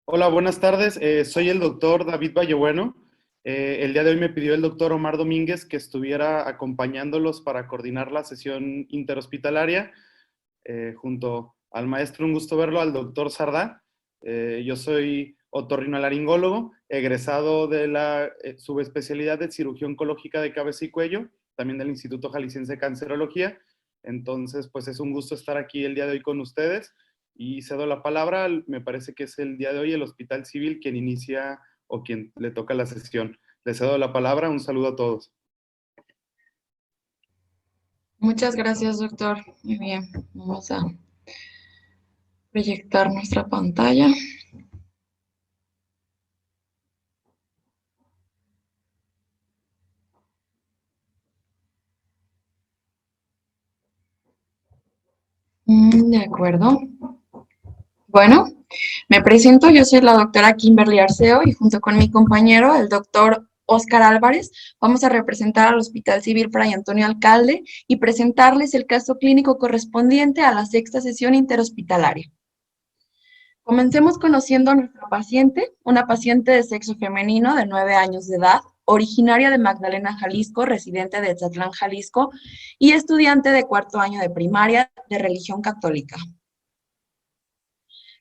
Hola, buenas tardes. Soy el doctor David Vallebueno. El día de hoy me pidió el doctor Omar Domínguez que estuviera acompañándolos para coordinar la sesión interhospitalaria junto al maestro, un gusto verlo, al doctor Sardá. Yo soy otorrinolaringólogo, egresado de la subespecialidad de cirugía oncológica de cabeza y cuello, también del Instituto Jalisciense de Cancerología. Entonces, pues es un gusto estar aquí el día de hoy con ustedes y cedo la palabra. Me parece que es el día de hoy el Hospital Civil quien inicia o quien le toca la sesión. Le cedo la palabra. Un saludo a todos. Muchas gracias, doctor. Muy bien, vamos a proyectar nuestra pantalla. De acuerdo. Bueno, me presento, yo soy la doctora Kimberly Arceo y junto con mi compañero, el doctor Oscar Álvarez, vamos a representar al Hospital Civil Fray Antonio Alcalde y presentarles el caso clínico correspondiente a la sexta sesión interhospitalaria. Comencemos conociendo a nuestra paciente, una paciente de sexo femenino de 9 años de edad, originaria de Magdalena, Jalisco, residente de Etzatlán, Jalisco, y estudiante de cuarto año de primaria de religión católica.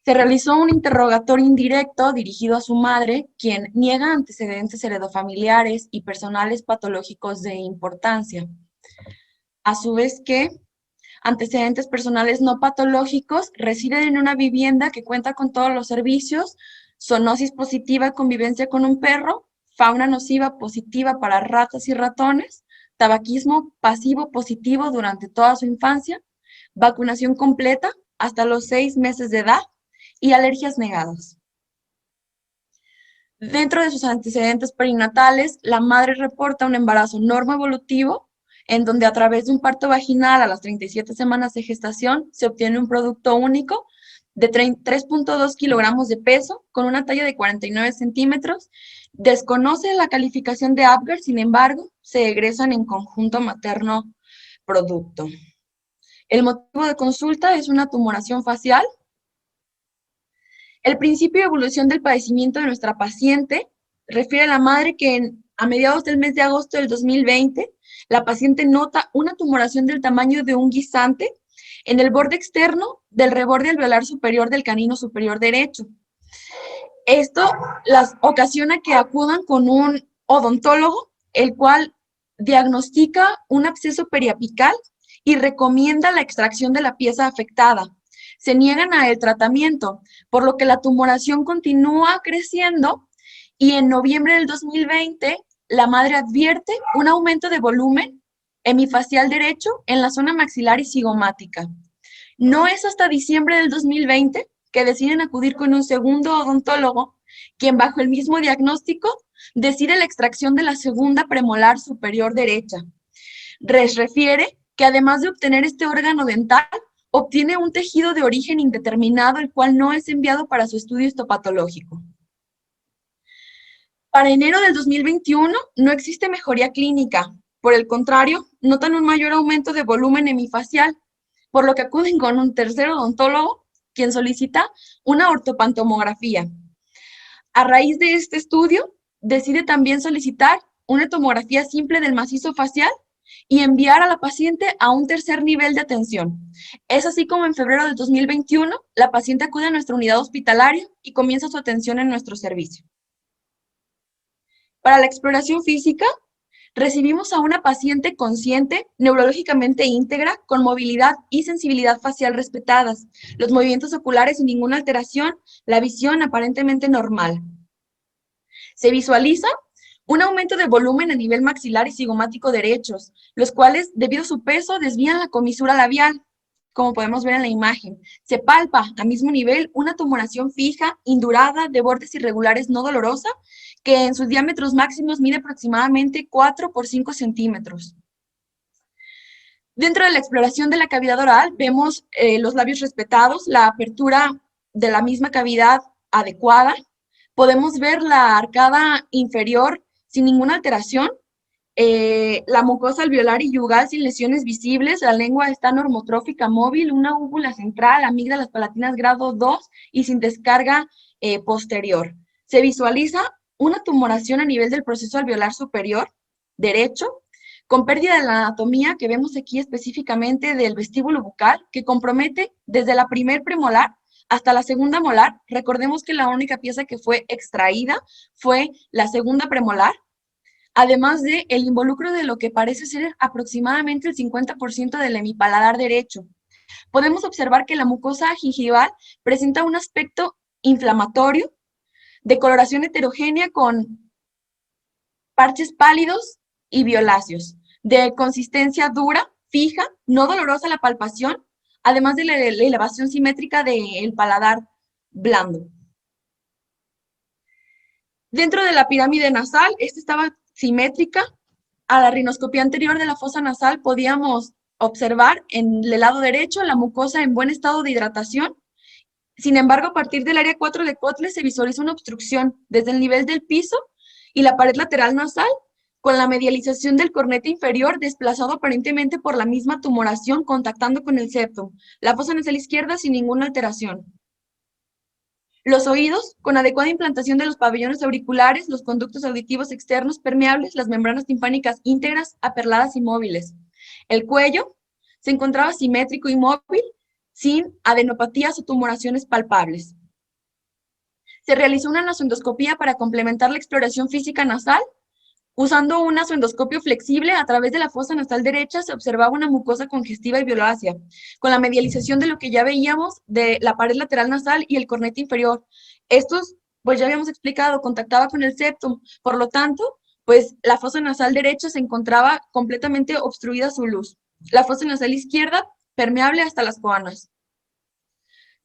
Se realizó un interrogatorio indirecto dirigido a su madre, quien niega antecedentes heredofamiliares y personales patológicos de importancia. A su vez que antecedentes personales no patológicos, residen en una vivienda que cuenta con todos los servicios, zoonosis positiva, convivencia con un perro, fauna nociva positiva para ratas y ratones, tabaquismo pasivo positivo durante toda su infancia, vacunación completa hasta los 6 meses de edad y alergias negadas. Dentro de sus antecedentes perinatales, la madre reporta un embarazo normoevolutivo en donde a través de un parto vaginal a las 37 semanas de gestación se obtiene un producto único de 3.2 kilogramos de peso con una talla de 49 centímetros. Desconoce la calificación de Apgar, sin embargo, se egresan en conjunto materno-producto. El motivo de consulta es una tumoración facial. El principio de evolución del padecimiento de nuestra paciente refiere a la madre que a mediados del mes de agosto del 2020, la paciente nota una tumoración del tamaño de un guisante en el borde externo del reborde alveolar superior del canino superior derecho. Esto las ocasiona que acudan con un odontólogo, el cual diagnostica un absceso periapical y recomienda la extracción de la pieza afectada. Se niegan a el tratamiento, por lo que la tumoración continúa creciendo y en noviembre del 2020 la madre advierte un aumento de volumen hemifacial derecho en la zona maxilar y cigomática. No es hasta diciembre del 2020 que deciden acudir con un segundo odontólogo, quien bajo el mismo diagnóstico decide la extracción de la segunda premolar superior derecha. Refiere que además de obtener este órgano dental, obtiene un tejido de origen indeterminado, el cual no es enviado para su estudio histopatológico. Para enero del 2021 no existe mejoría clínica. Por el contrario, notan un mayor aumento de volumen hemifacial, por lo que acuden con un tercer odontólogo, quien solicita una ortopantomografía. A raíz de este estudio, decide también solicitar una tomografía simple del macizo facial y enviar a la paciente a un tercer nivel de atención. Es así como en febrero del 2021, la paciente acude a nuestra unidad hospitalaria y comienza su atención en nuestro servicio. Para la exploración física, recibimos a una paciente consciente, neurológicamente íntegra, con movilidad y sensibilidad facial respetadas, los movimientos oculares sin ninguna alteración, la visión aparentemente normal. Se visualiza un aumento de volumen a nivel maxilar y cigomático derechos, los cuales, debido a su peso, desvían la comisura labial, como podemos ver en la imagen. Se palpa a mismo nivel una tumoración fija, indurada, de bordes irregulares no dolorosa, que en sus diámetros máximos mide aproximadamente 4 por 5 centímetros. Dentro de la exploración de la cavidad oral, vemos los labios respetados, la apertura de la misma cavidad adecuada. Podemos ver la arcada inferior sin ninguna alteración, la mucosa alveolar y yugal sin lesiones visibles, la lengua está normotrófica móvil, una úvula central, amígdalas palatinas grado 2 y sin descarga posterior. Se visualiza una tumoración a nivel del proceso alveolar superior derecho, con pérdida de la anatomía que vemos aquí específicamente del vestíbulo bucal, que compromete desde la primer premolar hasta la segunda molar. Recordemos que la única pieza que fue extraída fue la segunda premolar, además de el involucro de lo que parece ser aproximadamente el 50% del hemipaladar derecho. Podemos observar que la mucosa gingival presenta un aspecto inflamatorio, de coloración heterogénea con parches pálidos y violáceos, de consistencia dura, fija, no dolorosa la palpación, además de la elevación simétrica del paladar blando. Dentro de la pirámide nasal, esta estaba simétrica. A la rinoscopía anterior de la fosa nasal podíamos observar en el lado derecho la mucosa en buen estado de hidratación. Sin embargo, a partir del área 4 de Kotle se visualiza una obstrucción desde el nivel del piso y la pared lateral nasal, con la medialización del cornete inferior desplazado aparentemente por la misma tumoración contactando con el septum. La fosa nasal izquierda sin ninguna alteración. Los oídos, con adecuada implantación de los pabellones auriculares, los conductos auditivos externos permeables, las membranas timpánicas íntegras, aperladas y móviles. El cuello se encontraba simétrico y móvil, sin adenopatías o tumoraciones palpables. Se realizó una nasoendoscopía para complementar la exploración física nasal. Usando un nasoendoscopio flexible, a través de la fosa nasal derecha se observaba una mucosa congestiva y violácea, con la medialización de lo que ya veíamos de la pared lateral nasal y el cornete inferior. Estos, pues ya habíamos explicado, contactaba con el septum, por lo tanto, pues la fosa nasal derecha se encontraba completamente obstruida su luz. La fosa nasal izquierda, permeable hasta las coanas.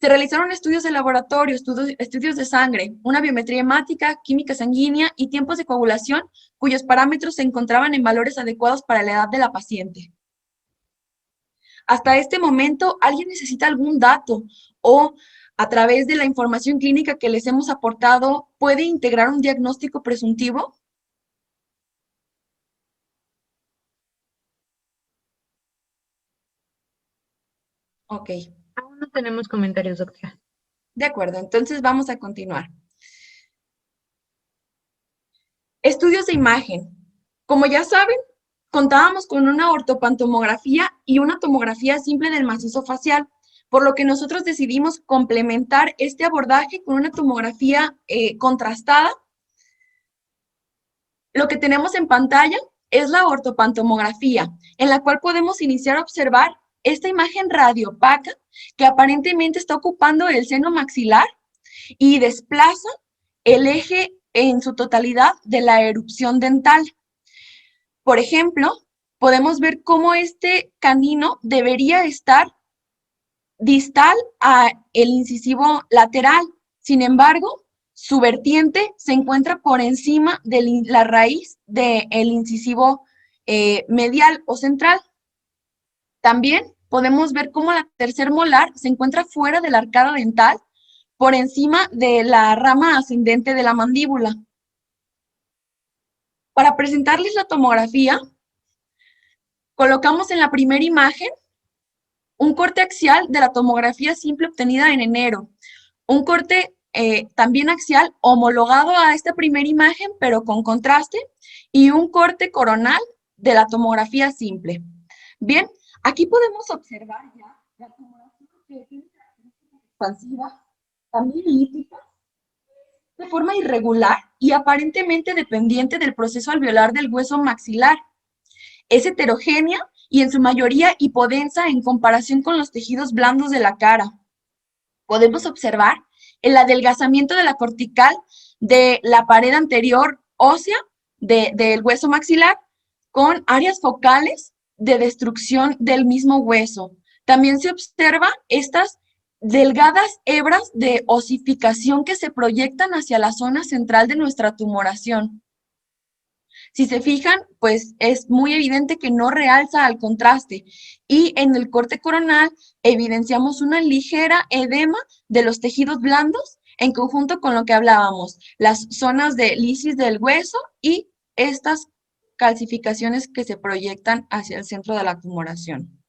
Se realizaron estudios de laboratorio, estudios de sangre, una biometría hemática, química sanguínea y tiempos de coagulación, cuyos parámetros se encontraban en valores adecuados para la edad de la paciente. Hasta este momento, ¿alguien necesita algún dato o a través de la información clínica que les hemos aportado, puede integrar un diagnóstico presuntivo? Ok. Aún no tenemos comentarios, doctora. De acuerdo, entonces vamos a continuar. Estudios de imagen. Como ya saben, contábamos con una ortopantomografía y una tomografía simple del macizo facial, por lo que nosotros decidimos complementar este abordaje con una tomografía contrastada. Lo que tenemos en pantalla es la ortopantomografía, en la cual podemos iniciar a observar esta imagen radiopaca que aparentemente está ocupando el seno maxilar y desplaza el eje en su totalidad de la erupción dental. Por ejemplo, podemos ver cómo este canino debería estar distal a el incisivo lateral. Sin embargo, su vertiente se encuentra por encima de la raíz del incisivo medial o central. También podemos ver cómo la tercer molar se encuentra fuera de la arcada dental, por encima de la rama ascendente de la mandíbula. Para presentarles la tomografía, colocamos en la primera imagen un corte axial de la tomografía simple obtenida en enero, un corte también axial homologado a esta primera imagen, pero con contraste, y un corte coronal de la tomografía simple. Bien, aquí podemos observar ya la tomografía que tiene características expansivas, también elípticas, de forma irregular y aparentemente dependiente del proceso alveolar del hueso maxilar. Es heterogénea y en su mayoría hipodensa en comparación con los tejidos blandos de la cara. Podemos observar el adelgazamiento de la cortical de la pared anterior ósea del hueso maxilar con áreas focales de destrucción del mismo hueso. También se observa estas delgadas hebras de osificación que se proyectan hacia la zona central de nuestra tumoración. Si se fijan, pues es muy evidente que no realza al contraste. Y en el corte coronal evidenciamos una ligera edema de los tejidos blandos en conjunto con lo que hablábamos, las zonas de lisis del hueso y estas calcificaciones que se proyectan hacia el centro de la tumoración.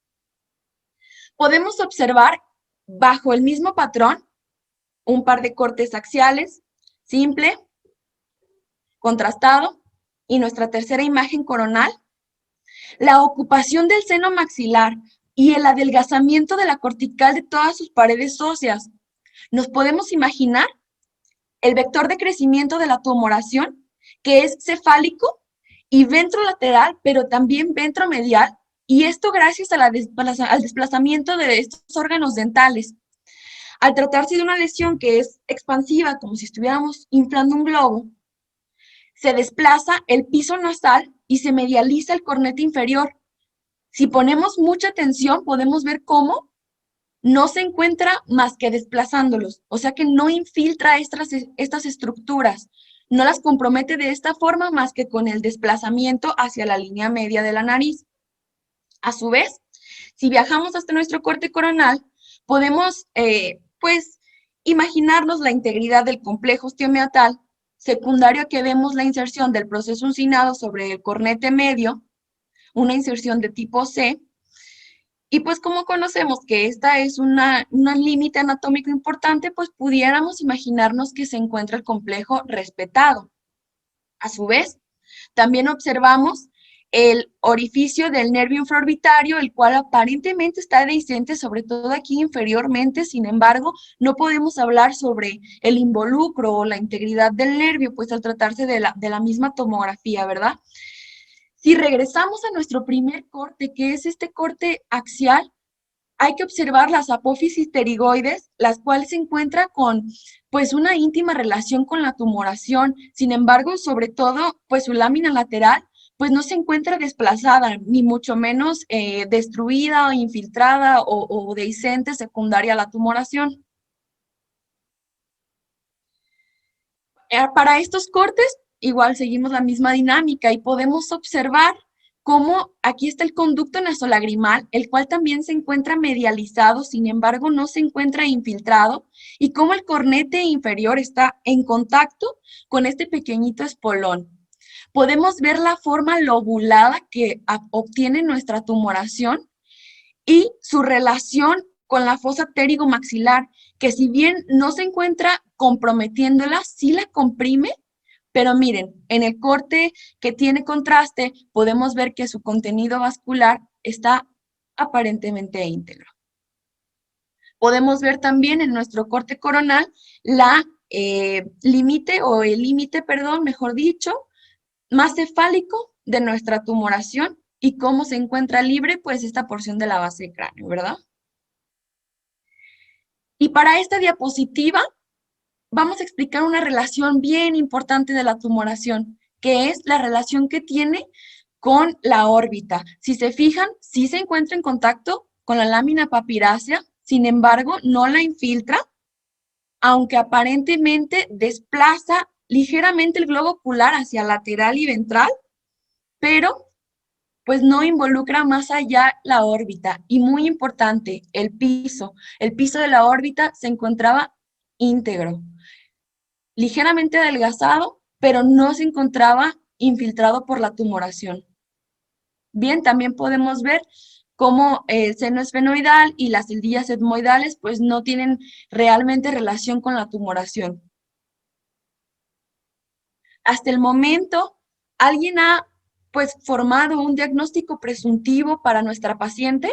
Podemos observar bajo el mismo patrón un par de cortes axiales, simple, contrastado, y nuestra tercera imagen coronal, la ocupación del seno maxilar y el adelgazamiento de la cortical de todas sus paredes óseas. Nos podemos imaginar el vector de crecimiento de la tumoración, que es cefálico y ventrolateral, pero también ventromedial, y esto gracias a al desplazamiento de estos órganos dentales. Al tratarse de una lesión que es expansiva, como si estuviéramos inflando un globo, se desplaza el piso nasal y se medializa el cornete inferior. Si ponemos mucha atención, podemos ver cómo no se encuentra más que desplazándolos, o sea que no infiltra estas estructuras, no las compromete de esta forma más que con el desplazamiento hacia la línea media de la nariz. A su vez, si viajamos hasta nuestro corte coronal, podemos, pues, imaginarnos la integridad del complejo osteomiatal, secundario a que vemos la inserción del proceso uncinado sobre el cornete medio, una inserción de tipo C, y pues como conocemos que esta es un límite anatómico importante, pues pudiéramos imaginarnos que se encuentra el complejo respetado. A su vez, también observamos el orificio del nervio infraorbitario, el cual aparentemente está dehiscente, sobre todo aquí inferiormente. Sin embargo, no podemos hablar sobre el involucro o la integridad del nervio, pues al tratarse de la misma tomografía, ¿verdad? Si regresamos a nuestro primer corte, que es este corte axial, hay que observar las apófisis pterigoides, las cuales se encuentran con pues una íntima relación con la tumoración. Sin embargo, sobre todo, pues su lámina lateral pues no se encuentra desplazada, ni mucho menos destruida o infiltrada o dehiscente secundaria a la tumoración. Para estos cortes, igual seguimos la misma dinámica y podemos observar cómo aquí está el conducto nasolagrimal, el cual también se encuentra medializado, sin embargo no se encuentra infiltrado, y cómo el cornete inferior está en contacto con este pequeñito espolón. Podemos ver la forma lobulada que obtiene nuestra tumoración y su relación con la fosa pterigomaxilar, que si bien no se encuentra comprometiéndola, sí la comprime, pero miren, en el corte que tiene contraste podemos ver que su contenido vascular está aparentemente íntegro. Podemos ver también en nuestro corte coronal el límite, perdón, mejor dicho, más cefálico de nuestra tumoración y cómo se encuentra libre, pues, esta porción de la base de cráneo, ¿verdad? Y para esta diapositiva vamos a explicar una relación bien importante de la tumoración, que es la relación que tiene con la órbita. Si se fijan, sí se encuentra en contacto con la lámina papirácea, sin embargo, no la infiltra, aunque aparentemente desplaza ligeramente el globo ocular hacia lateral y ventral, pero pues no involucra más allá la órbita. Y muy importante, el piso. El piso de la órbita se encontraba íntegro, ligeramente adelgazado, pero no se encontraba infiltrado por la tumoración. Bien, también podemos ver cómo el seno esfenoidal y las celdillas etmoidales pues no tienen realmente relación con la tumoración. Hasta el momento, ¿alguien ha pues formado un diagnóstico presuntivo para nuestra paciente?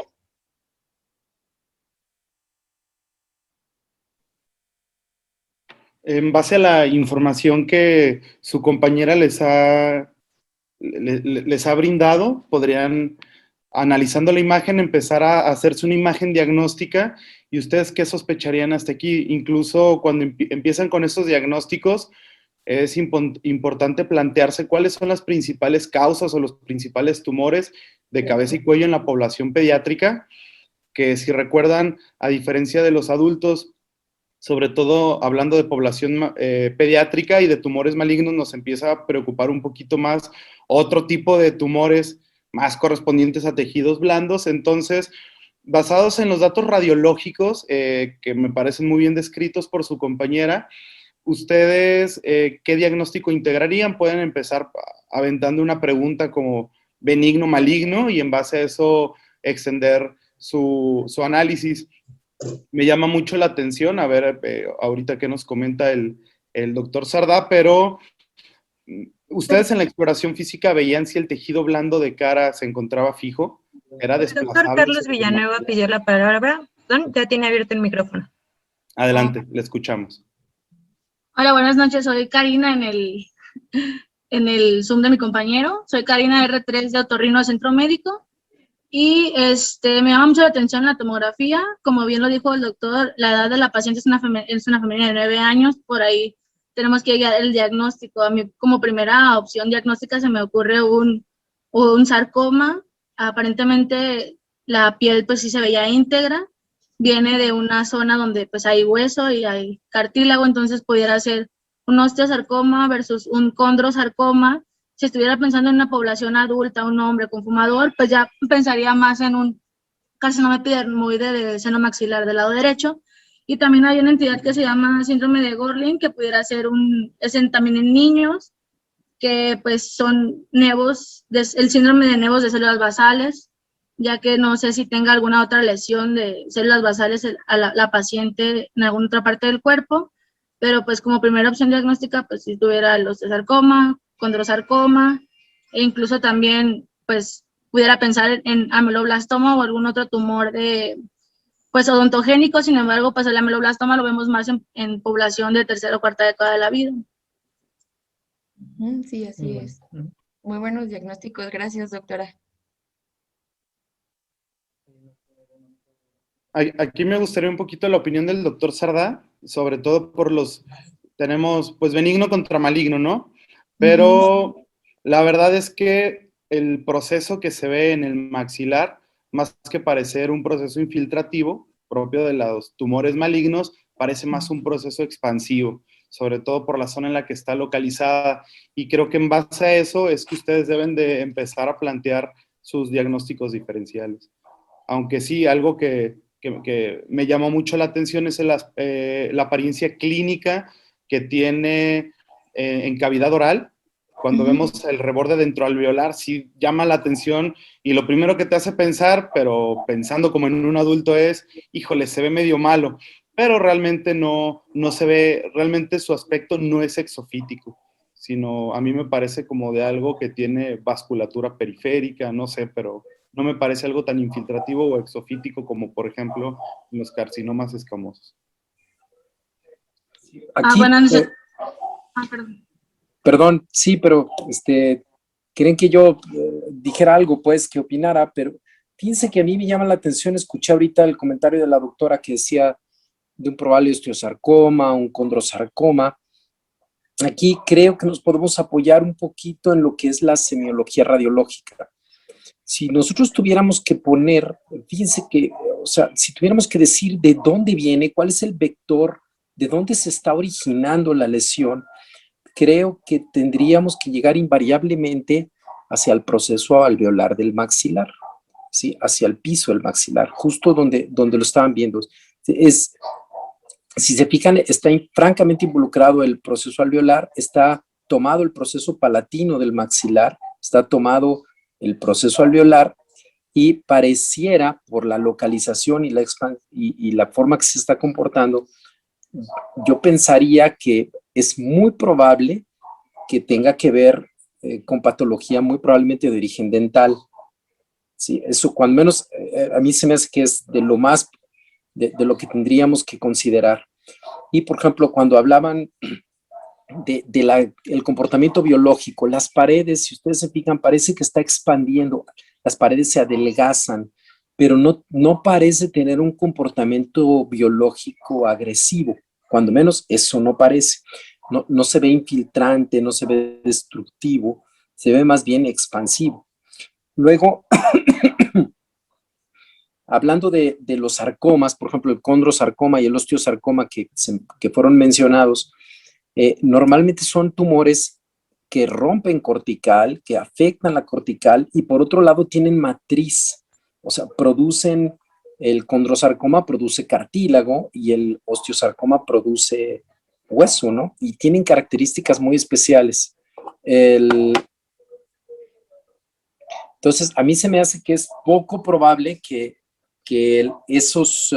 En base a la información que su compañera les ha brindado, podrían, analizando la imagen, empezar a hacerse una imagen diagnóstica. ¿Y ustedes qué sospecharían hasta aquí? Incluso cuando empiezan con estos diagnósticos, es importante plantearse cuáles son las principales causas o los principales tumores de cabeza y cuello en la población pediátrica, que si recuerdan, a diferencia de los adultos, sobre todo hablando de población pediátrica y de tumores malignos, nos empieza a preocupar un poquito más otro tipo de tumores más correspondientes a tejidos blandos. Entonces, basados en los datos radiológicos, que me parecen muy bien descritos por su compañera, ¿ustedes qué diagnóstico integrarían? Pueden empezar aventando una pregunta como benigno, maligno, y en base a eso extender su análisis. me llama mucho la atención, a ver ahorita qué nos comenta el doctor Sardá, pero ¿ustedes en la exploración física veían si el tejido blando de cara se encontraba fijo? ¿Era El doctor desplazable Carlos sobre el Villanueva maxilar? pidió la palabra. Perdón, ya tiene abierto el micrófono. Adelante, le escuchamos. Hola, buenas noches. Soy Karina en el Zoom de mi compañero. Soy Karina R3 de Otorrino Centro Médico. Y me llama mucho la atención la tomografía. Como bien lo dijo el doctor, la edad de la paciente es una femenina de 9 años. Por ahí tenemos que guiar el diagnóstico. A mí, como primera opción diagnóstica, se me ocurre un sarcoma. Aparentemente, la piel pues sí se veía íntegra. Viene de una zona donde pues hay hueso y hay cartílago, entonces pudiera ser un osteosarcoma versus un condrosarcoma. Si estuviera pensando en una población adulta, un hombre con fumador, pues ya pensaría más en un carcinoma epidermoide del seno maxilar del lado derecho. Y también hay una entidad que se llama síndrome de Gorlin, que pudiera ser también en niños, que pues son el síndrome de nevos de células basales, ya que no sé si tenga alguna otra lesión de células basales a la paciente en alguna otra parte del cuerpo, pero pues como primera opción diagnóstica, pues si tuviera el osteosarcoma, condrosarcoma, e incluso también pues pudiera pensar en ameloblastoma o algún otro tumor pues odontogénico. Sin embargo, pues el ameloblastoma lo vemos más en población de tercera o cuarta década de la vida. Sí, así es. Muy buenos diagnósticos. Gracias, doctora. Aquí me gustaría un poquito la opinión del doctor Sardá, sobre todo tenemos pues benigno contra maligno, ¿no? Pero la verdad es que el proceso que se ve en el maxilar, más que parecer un proceso infiltrativo propio de los tumores malignos, parece más un proceso expansivo, sobre todo por la zona en la que está localizada. Y creo que en base a eso es que ustedes deben de empezar a plantear sus diagnósticos diferenciales. Aunque sí, algo que me llamó mucho la atención es la apariencia clínica que tiene en cavidad oral. Cuando vemos el reborde dentroalveolar, sí llama la atención y lo primero que te hace pensar, pero pensando como en un adulto es, híjole, se ve medio malo, pero realmente no se ve, realmente su aspecto no es exofítico, sino a mí me parece como de algo que tiene vasculatura periférica, no sé, pero no me parece algo tan infiltrativo o exofítico como, por ejemplo, los carcinomas escamosos. Aquí, Perdón. perdón, sí, pero quieren que yo dijera algo, pues, que opinara, pero fíjense que a mí me llama la atención, escuché ahorita el comentario de la doctora que decía de un probable osteosarcoma, un condrosarcoma. Aquí creo que nos podemos apoyar un poquito en lo que es la semiología radiológica. Si nosotros tuviéramos que poner, fíjense que, o sea, si tuviéramos que decir de dónde viene, cuál es el vector, de dónde se está originando la lesión, creo que tendríamos que llegar invariablemente hacia el proceso alveolar del maxilar, ¿sí? Hacia el piso del maxilar, justo donde lo estaban viendo. Si se fijan, está francamente involucrado el proceso alveolar, está tomado el proceso palatino del maxilar, está tomado el proceso alveolar y pareciera, por la localización y la forma que se está comportando, yo pensaría que es muy probable que tenga que ver con patología muy probablemente de origen dental. Sí, eso cuando menos a mí se me hace que es de lo más, de lo que tendríamos que considerar. Y por ejemplo, cuando hablaban el comportamiento biológico, las paredes, si ustedes se fijan, parece que está expandiendo, las paredes se adelgazan, pero no parece tener un comportamiento biológico agresivo, cuando menos eso no parece. No se ve infiltrante, no se ve destructivo, se ve más bien expansivo. Luego, hablando de los sarcomas, por ejemplo, el condrosarcoma y el osteosarcoma que fueron mencionados, normalmente son tumores que rompen cortical, que afectan la cortical y por otro lado tienen matriz, o sea, el condrosarcoma produce cartílago y el osteosarcoma produce hueso, ¿no? Y tienen características muy especiales. Entonces, a mí se me hace que es poco probable que esos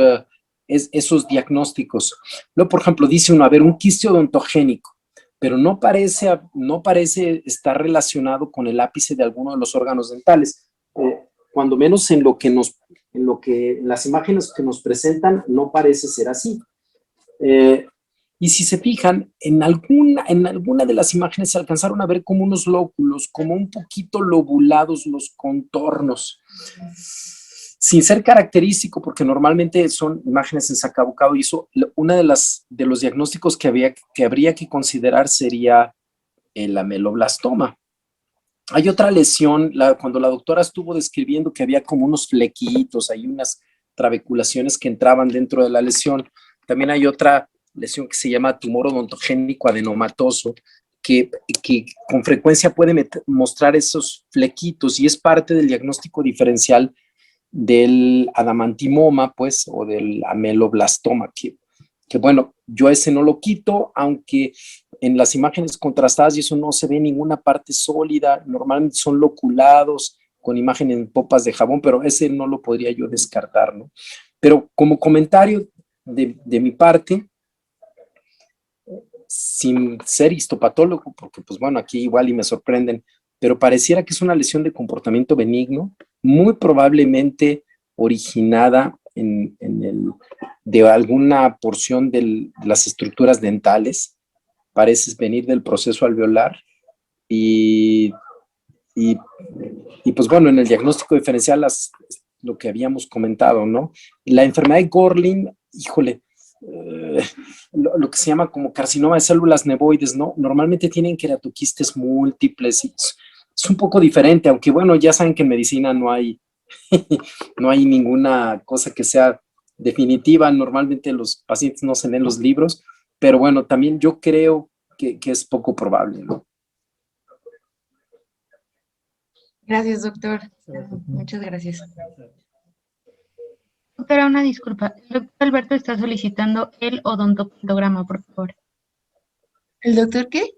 esos diagnósticos. Luego, por ejemplo, dice uno, a ver, un quiste odontogénico, pero no parece estar relacionado con el ápice de alguno de los órganos dentales. Cuando menos en las imágenes que nos presentan, no parece ser así. Y si se fijan, en alguna de las imágenes se alcanzaron a ver como unos lóculos, como un poquito lobulados los contornos, sin ser característico, porque normalmente son imágenes en sacabucado, y eso, una de los diagnósticos que habría que considerar sería el ameloblastoma. Hay otra lesión, cuando la doctora estuvo describiendo que había como unos flequitos, hay unas trabeculaciones que entraban dentro de la lesión. También hay otra lesión que se llama tumor odontogénico adenomatoso, que con frecuencia puede mostrar esos flequitos, y es parte del diagnóstico diferencial del adamantimoma, pues, o del ameloblastoma, que bueno, yo ese no lo quito, aunque en las imágenes contrastadas y eso no se ve ninguna parte sólida, normalmente son loculados con imagen en popas de jabón, pero ese no lo podría yo descartar, ¿no? Pero como comentario de mi parte, sin ser histopatólogo, porque pues bueno, aquí igual y me sorprenden, pero pareciera que es una lesión de comportamiento benigno, muy probablemente originada de alguna porción de las estructuras dentales, parece venir del proceso alveolar, y pues bueno, en el diagnóstico diferencial lo que habíamos comentado, ¿no? La enfermedad de Gorlin, híjole, lo que se llama como carcinoma de células nevoides, ¿no? Normalmente tienen queratoquistes múltiples, y es un poco diferente, aunque bueno, ya saben que en medicina no hay no hay ninguna cosa que sea definitiva. Normalmente los pacientes no se leen los libros, pero bueno, también yo creo que es poco probable, ¿no? Gracias, doctor. Muchas gracias. Doctora, una disculpa. El doctor Alberto está solicitando el odontopantograma, por favor. ¿El doctor qué?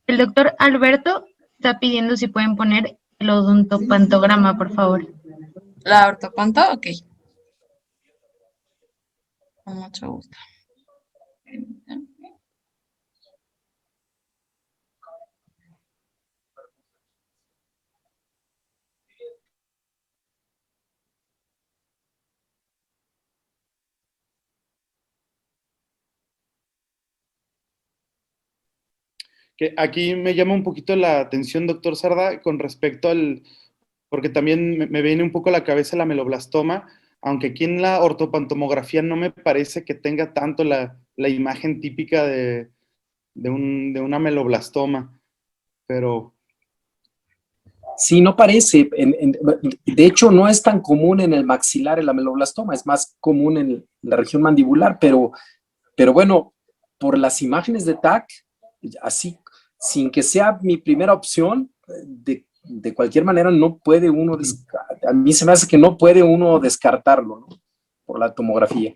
El doctor Alberto está pidiendo si pueden poner el odontopantograma, por favor. ¿La ortopanto? Ok. Con mucho gusto. Que aquí me llama un poquito la atención, doctor Sarda, con respecto porque también me viene un poco a la cabeza el ameloblastoma, aunque aquí en la ortopantomografía no me parece que tenga tanto la imagen típica de un ameloblastoma, pero... Sí, no parece. De hecho, no es tan común en el maxilar el ameloblastoma, es más común en la región mandibular, pero bueno, por las imágenes de TAC, así, sin que sea mi primera opción, de cualquier manera no puede uno, a mí se me hace que no puede uno descartarlo, ¿no? Por la tomografía.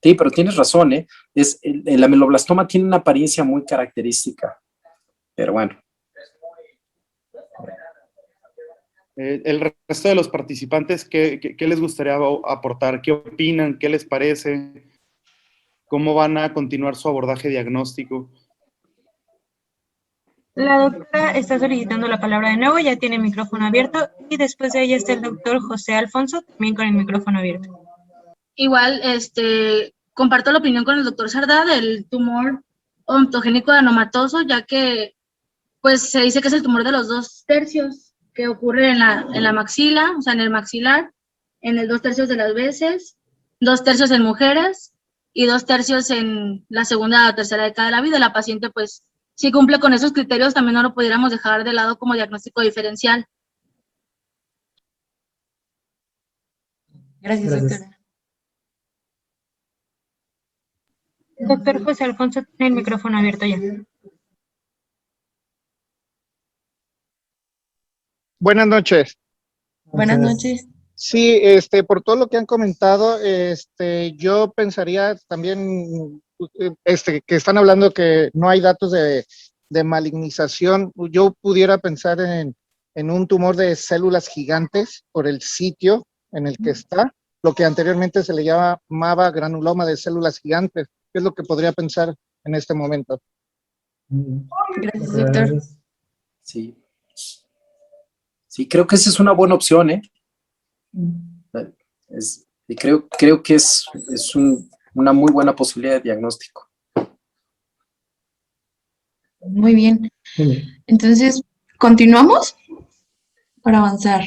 Sí, pero tienes razón, ¿eh? El ameloblastoma tiene una apariencia muy característica, pero bueno. El resto de los participantes, ¿qué les gustaría aportar? ¿Qué opinan? ¿Qué les parece? ¿Cómo van a continuar su abordaje diagnóstico? La doctora está solicitando la palabra de nuevo, ya tiene el micrófono abierto, y después de ella está el doctor José Alfonso, también con el micrófono abierto. Igual, comparto la opinión con el doctor Sardá del tumor odontogénico adenomatoso, ya que pues se dice que es el tumor de los 2/3 que ocurre en la maxila, o sea, en el maxilar, en el 2/3 de las veces, 2/3 en mujeres y 2/3 en la segunda o tercera década de la vida. La paciente, pues, si cumple con esos criterios, también no lo pudiéramos dejar de lado como diagnóstico diferencial. Gracias, doctora. Doctor José Alfonso tiene el micrófono abierto ya. Buenas noches. Buenas noches. Sí, por todo lo que han comentado, yo pensaría también, que están hablando que no hay datos de malignización. Yo pudiera pensar en un tumor de células gigantes por el sitio en el que está, lo que anteriormente se le llamaba granuloma de células gigantes. ¿Qué es lo que podría pensar en este momento? Gracias, doctor. Sí. Sí, creo que esa es una buena opción, ¿eh? Y creo que es una muy buena posibilidad de diagnóstico. Muy bien. Entonces, ¿continuamos? Para avanzar.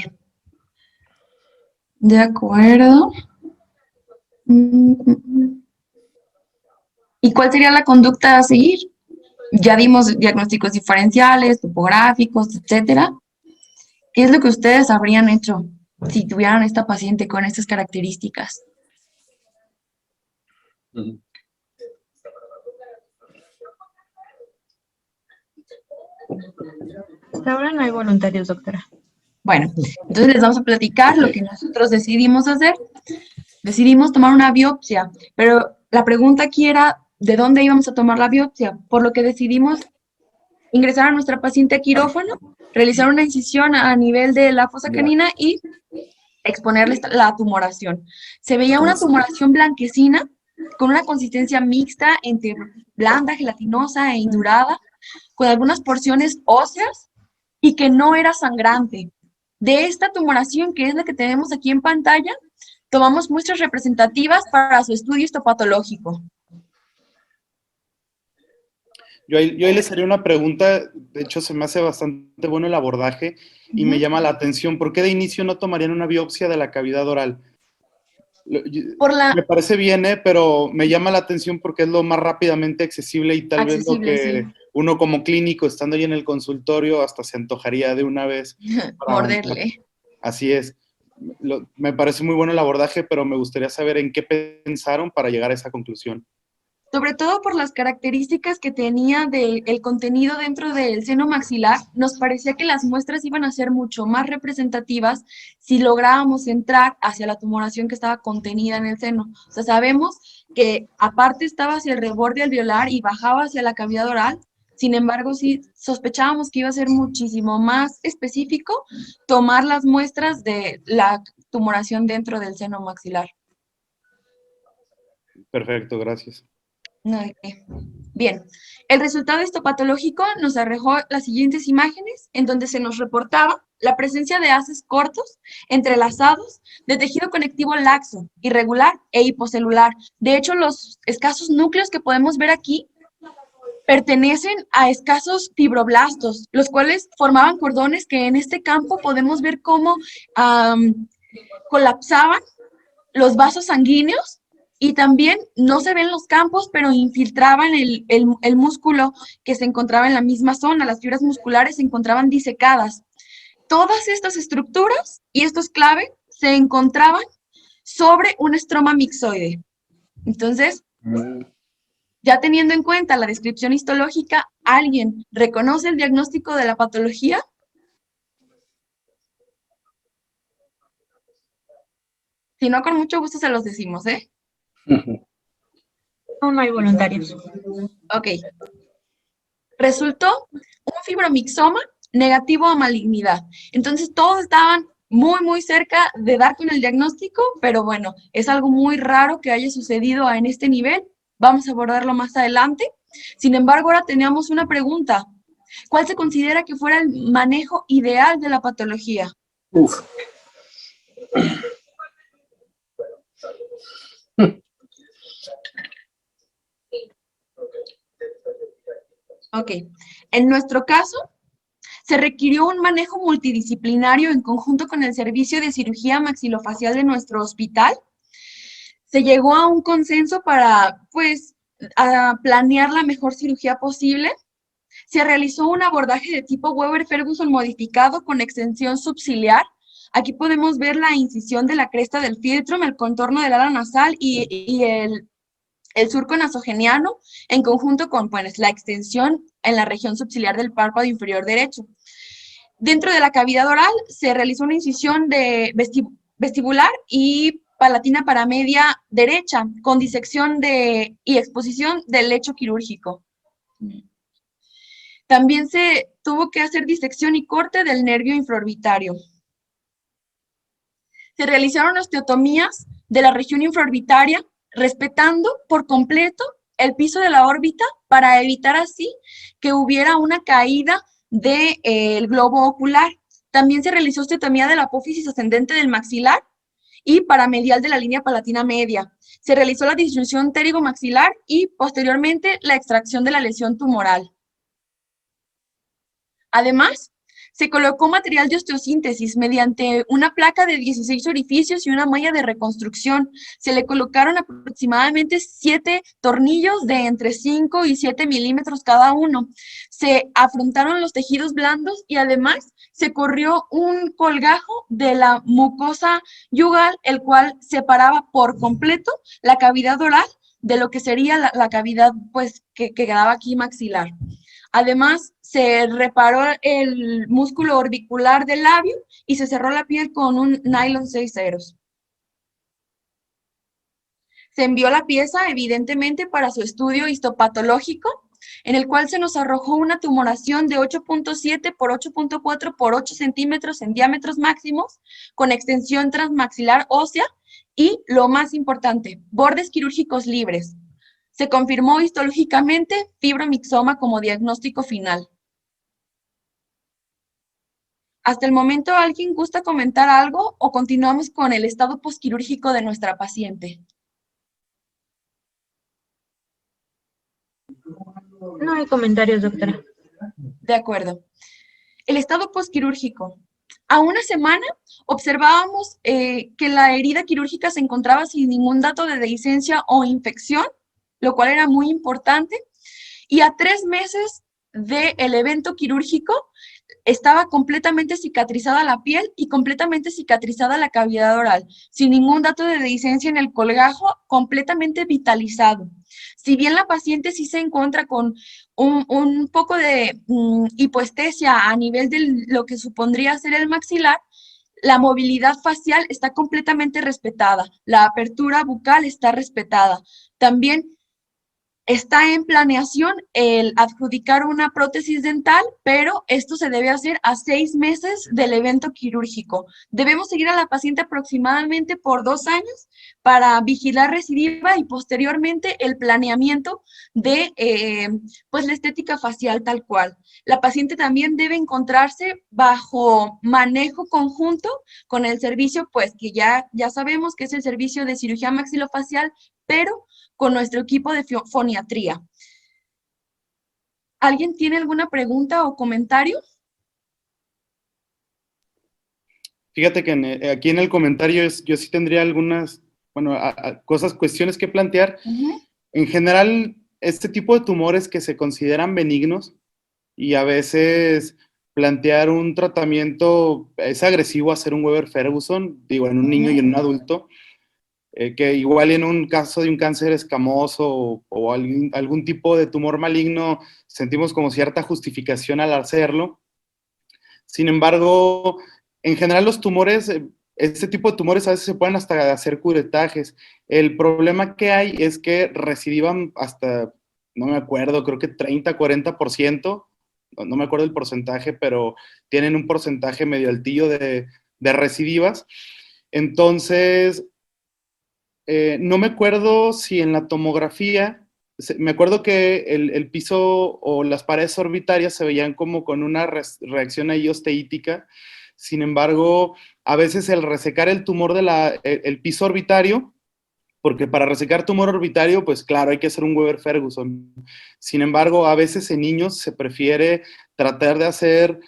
De acuerdo. ¿Y cuál sería la conducta a seguir? Ya dimos diagnósticos diferenciales, topográficos, etcétera. ¿Qué es lo que ustedes habrían hecho si tuvieran esta paciente con estas características? Hasta ahora no hay voluntarios, doctora. Bueno, entonces les vamos a platicar lo que nosotros decidimos hacer. Decidimos tomar una biopsia, pero la pregunta aquí era, ¿de dónde íbamos a tomar la biopsia? Por lo que decidimos ingresar a nuestra paciente a quirófano, realizar una incisión a nivel de la fosa canina y exponerle la tumoración. Se veía una tumoración blanquecina con una consistencia mixta entre blanda, gelatinosa e indurada, con algunas porciones óseas y que no era sangrante. De esta tumoración, que es la que tenemos aquí en pantalla, tomamos muestras representativas para su estudio histopatológico. Yo ahí les haría una pregunta, de hecho se me hace bastante bueno el abordaje y me llama la atención, ¿por qué de inicio no tomarían una biopsia de la cavidad oral? Me parece bien, pero me llama la atención porque es lo más rápidamente accesible y tal vez lo que uno como clínico, estando ahí en el consultorio, hasta se antojaría de una vez. Morderle. Así es. Me parece muy bueno el abordaje, pero me gustaría saber en qué pensaron para llegar a esa conclusión. Sobre todo por las características que tenía del contenido dentro del seno maxilar, nos parecía que las muestras iban a ser mucho más representativas si lográbamos entrar hacia la tumoración que estaba contenida en el seno. O sea, sabemos que aparte estaba hacia el reborde alveolar y bajaba hacia la cavidad oral, sin embargo, sí sospechábamos que iba a ser muchísimo más específico tomar las muestras de la tumoración dentro del seno maxilar. Perfecto, gracias. No, ¿de qué? Bien, el resultado histopatológico nos arrojó las siguientes imágenes, en donde se nos reportaba la presencia de haces cortos, entrelazados, de tejido conectivo laxo, irregular e hipocelular. De hecho, los escasos núcleos que podemos ver aquí pertenecen a escasos fibroblastos, los cuales formaban cordones que en este campo podemos ver cómo colapsaban los vasos sanguíneos. Y también no se ven los campos, pero infiltraban el músculo que se encontraba en la misma zona. Las fibras musculares se encontraban disecadas. Todas estas estructuras, y esto es clave, se encontraban sobre un estroma mixoide. Entonces, ya teniendo en cuenta la descripción histológica, ¿alguien reconoce el diagnóstico de la patología? Si no, con mucho gusto se los decimos, ¿eh? Aún no hay voluntarios. Ok. Resultó un fibromixoma negativo a malignidad. Entonces, todos estaban muy cerca de dar con el diagnóstico, pero bueno, es algo muy raro que haya sucedido en este nivel. Vamos a abordarlo más adelante. Sin embargo, ahora teníamos una pregunta. ¿Cuál se considera que fuera el manejo ideal de la patología? Ok, en nuestro caso, se requirió un manejo multidisciplinario en conjunto con el servicio de cirugía maxilofacial de nuestro hospital. Se llegó a un consenso para, pues, a planear la mejor cirugía posible. Se realizó un abordaje de tipo Weber-Ferguson modificado con extensión subciliar. Aquí podemos ver la incisión de la cresta del fieltrum, el contorno del ala nasal y el surco nasogeniano, en conjunto con pues, la extensión en la región subciliar del párpado inferior derecho. Dentro de la cavidad oral se realizó una incisión de vestibular y palatina paramedia derecha, con disección y exposición del lecho quirúrgico. También se tuvo que hacer disección y corte del nervio infraorbitario. Se realizaron osteotomías de la región infraorbitaria, respetando por completo el piso de la órbita para evitar así que hubiera una caída del globo ocular. También se realizó osteotomía de la apófisis ascendente del maxilar y paramedial de la línea palatina media. Se realizó la disyunción pterigomaxilar y posteriormente la extracción de la lesión tumoral. Además, se colocó material de osteosíntesis mediante una placa de 16 orificios y una malla de reconstrucción. Se le colocaron aproximadamente 7 tornillos de entre 5 y 7 milímetros cada uno. Se afrontaron los tejidos blandos y además se corrió un colgajo de la mucosa yugal, el cual separaba por completo la cavidad oral de lo que sería la cavidad pues, que quedaba aquí maxilar. Además, se reparó el músculo orbicular del labio y se cerró la piel con un nylon 6 ceros. Se envió la pieza, evidentemente, para su estudio histopatológico, en el cual se nos arrojó una tumoración de 8.7 por 8.4 por 8 centímetros en diámetros máximos, con extensión transmaxilar ósea y, lo más importante, bordes quirúrgicos libres. Se confirmó histológicamente fibromixoma como diagnóstico final. Hasta el momento, ¿alguien gusta comentar algo o continuamos con el estado posquirúrgico de nuestra paciente? No hay comentarios, doctora. De acuerdo. El estado posquirúrgico. A una semana observábamos que la herida quirúrgica se encontraba sin ningún dato de dehiscencia o infección, lo cual era muy importante. Y a 3 meses del evento quirúrgico, estaba completamente cicatrizada la piel y completamente cicatrizada la cavidad oral, sin ningún dato de dehiscencia en el colgajo, completamente vitalizado. Si bien la paciente sí se encuentra con un poco de hipoestesia a nivel de lo que supondría ser el maxilar, la movilidad facial está completamente respetada, la apertura bucal está respetada. También está en planeación el adjudicar una prótesis dental, pero esto se debe hacer a 6 meses del evento quirúrgico. Debemos seguir a la paciente aproximadamente por 2 años para vigilar recidiva y posteriormente el planeamiento de pues la estética facial tal cual. La paciente también debe encontrarse bajo manejo conjunto con el servicio, pues que ya sabemos que es el servicio de cirugía maxilofacial, pero con nuestro equipo de foniatría. ¿Alguien tiene alguna pregunta o comentario? Fíjate que aquí en el comentario yo sí tendría algunas, bueno, cuestiones que plantear. En general, este tipo de tumores que se consideran benignos y a veces plantear un tratamiento es agresivo hacer un Weber-Ferguson, digo, en un niño y en un adulto, que igual en un caso de un cáncer escamoso o algún tipo de tumor maligno sentimos como cierta justificación al hacerlo. Sin embargo, en general los tumores, este tipo de tumores a veces se pueden hasta hacer curetajes. El problema que hay es que recidivan hasta, no me acuerdo, creo que 30, 40%, no me acuerdo el porcentaje, pero tienen un porcentaje medio altillo de recidivas. Entonces, no me acuerdo si en la tomografía, me acuerdo que el piso o las paredes orbitarias se veían como con una reacción ahí osteítica. Sin embargo, a veces el resecar el tumor el piso orbitario, porque para resecar tumor orbitario, pues claro, hay que hacer un Weber-Ferguson. Sin embargo, a veces en niños se prefiere tratar de hacer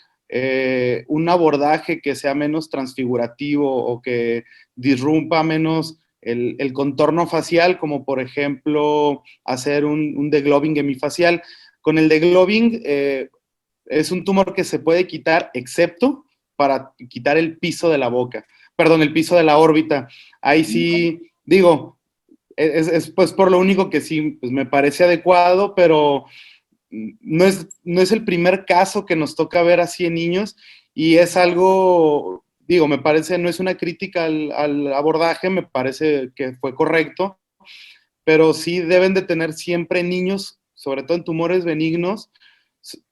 un abordaje que sea menos transfigurativo o que disrumpa menos el contorno facial, como por ejemplo hacer un degloving hemifacial. Con el degloving es un tumor que se puede quitar excepto para quitar el piso de la boca, perdón, el piso de la órbita. Ahí sí, digo, es pues por lo único que sí pues me parece adecuado, pero no es el primer caso que nos toca ver así en niños y es algo, digo, me parece, no es una crítica al abordaje, me parece que fue correcto, pero sí deben de tener siempre niños, sobre todo en tumores benignos,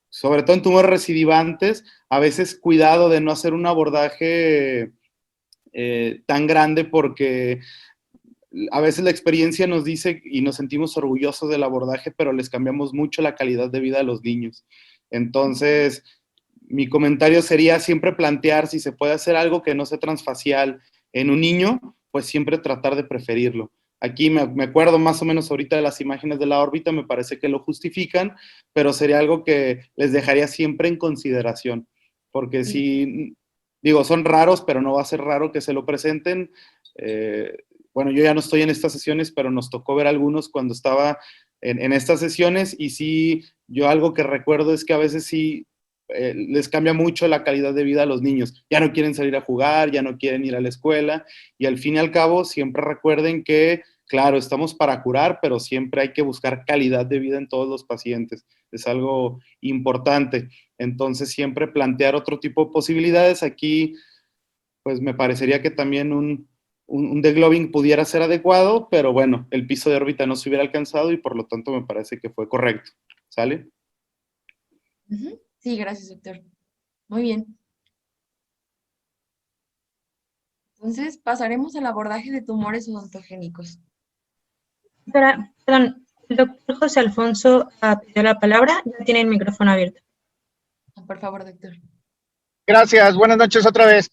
sobre todo en tumores recidivantes, a veces cuidado de no hacer un abordaje tan grande porque a veces la experiencia nos dice y nos sentimos orgullosos del abordaje, pero les cambiamos mucho la calidad de vida a los niños. Entonces, mi comentario sería siempre plantear si se puede hacer algo que no sea transfacial en un niño, pues siempre tratar de preferirlo. Aquí me acuerdo más o menos ahorita de las imágenes de la órbita, me parece que lo justifican, pero sería algo que les dejaría siempre en consideración, porque si, digo, son raros, pero no va a ser raro que se lo presenten. Bueno, yo ya no estoy en estas sesiones, pero nos tocó ver algunos cuando estaba en estas sesiones, y sí, yo algo que recuerdo es que a veces sí les cambia mucho la calidad de vida a los niños. Ya no quieren salir a jugar, ya no quieren ir a la escuela, y al fin y al cabo siempre recuerden que, claro, estamos para curar, pero siempre hay que buscar calidad de vida en todos los pacientes. Es algo importante. Entonces siempre plantear otro tipo de posibilidades. Aquí, pues me parecería que también un degloving pudiera ser adecuado, pero bueno, el piso de órbita no se hubiera alcanzado y por lo tanto me parece que fue correcto. ¿Sale? Sí, gracias, doctor. Muy bien. Entonces, pasaremos al abordaje de tumores odontogénicos. Perdón, el doctor José Alfonso pidió la palabra, ya tiene el micrófono abierto. Por favor, doctor. Gracias, buenas noches otra vez.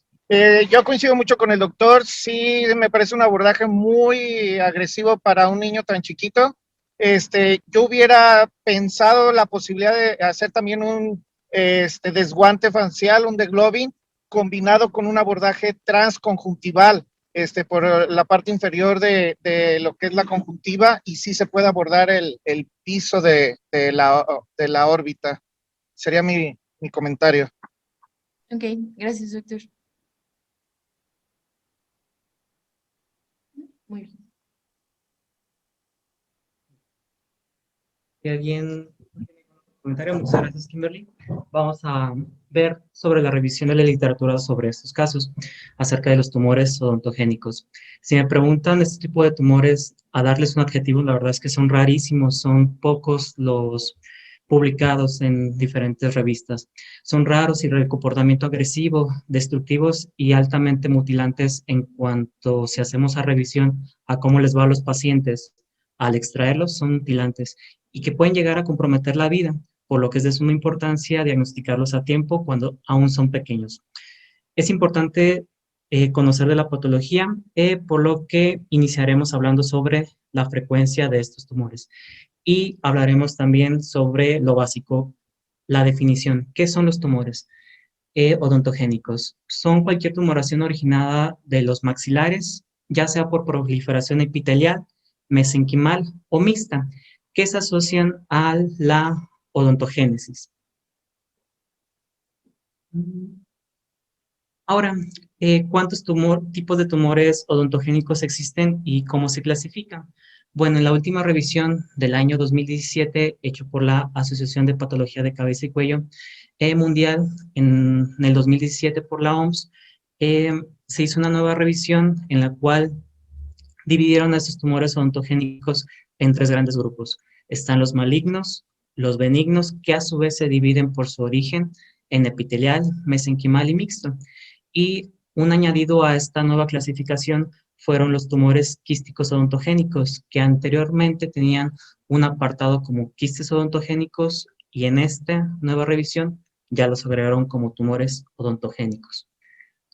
Yo coincido mucho con el doctor, sí me parece un abordaje muy agresivo para un niño tan chiquito. Yo hubiera pensado la posibilidad de hacer también un desguante facial, un degloving, combinado con un abordaje transconjuntival, por la parte inferior de lo que es la conjuntiva, y sí se puede abordar el piso de la órbita. Sería mi comentario. Ok, gracias, doctor. Muy bien. Si alguien comentario, muchas gracias, Kimberly. Vamos a ver sobre la revisión de la literatura sobre estos casos, acerca de los tumores odontogénicos. Si me preguntan este tipo de tumores, a darles un adjetivo, la verdad es que son rarísimos, son pocos los publicados en diferentes revistas. Son raros y de comportamiento agresivo, destructivos y altamente mutilantes en cuanto si hacemos a revisión a cómo les va a los pacientes al extraerlos, son mutilantes y que pueden llegar a comprometer la vida, por lo que es de suma importancia diagnosticarlos a tiempo cuando aún son pequeños. Es importante conocer de la patología, por lo que iniciaremos hablando sobre la frecuencia de estos tumores. Y hablaremos también sobre lo básico, la definición. ¿Qué son los tumores odontogénicos? Son cualquier tumoración originada de los maxilares, ya sea por proliferación epitelial, mesenquimal o mixta, que se asocian a la odontogénesis. Ahora, ¿cuántos tipos de tumores odontogénicos existen y cómo se clasifican? Bueno, en la última revisión del año 2017, hecho por la Asociación de Patología de Cabeza y Cuello Mundial, en el 2017 por la OMS, se hizo una nueva revisión en la cual dividieron a estos tumores odontogénicos en tres grandes grupos. Están los malignos, los benignos, que a su vez se dividen por su origen en epitelial, mesenquimal y mixto. Y un añadido a esta nueva clasificación fueron los tumores quísticos odontogénicos, que anteriormente tenían un apartado como quistes odontogénicos y en esta nueva revisión ya los agregaron como tumores odontogénicos.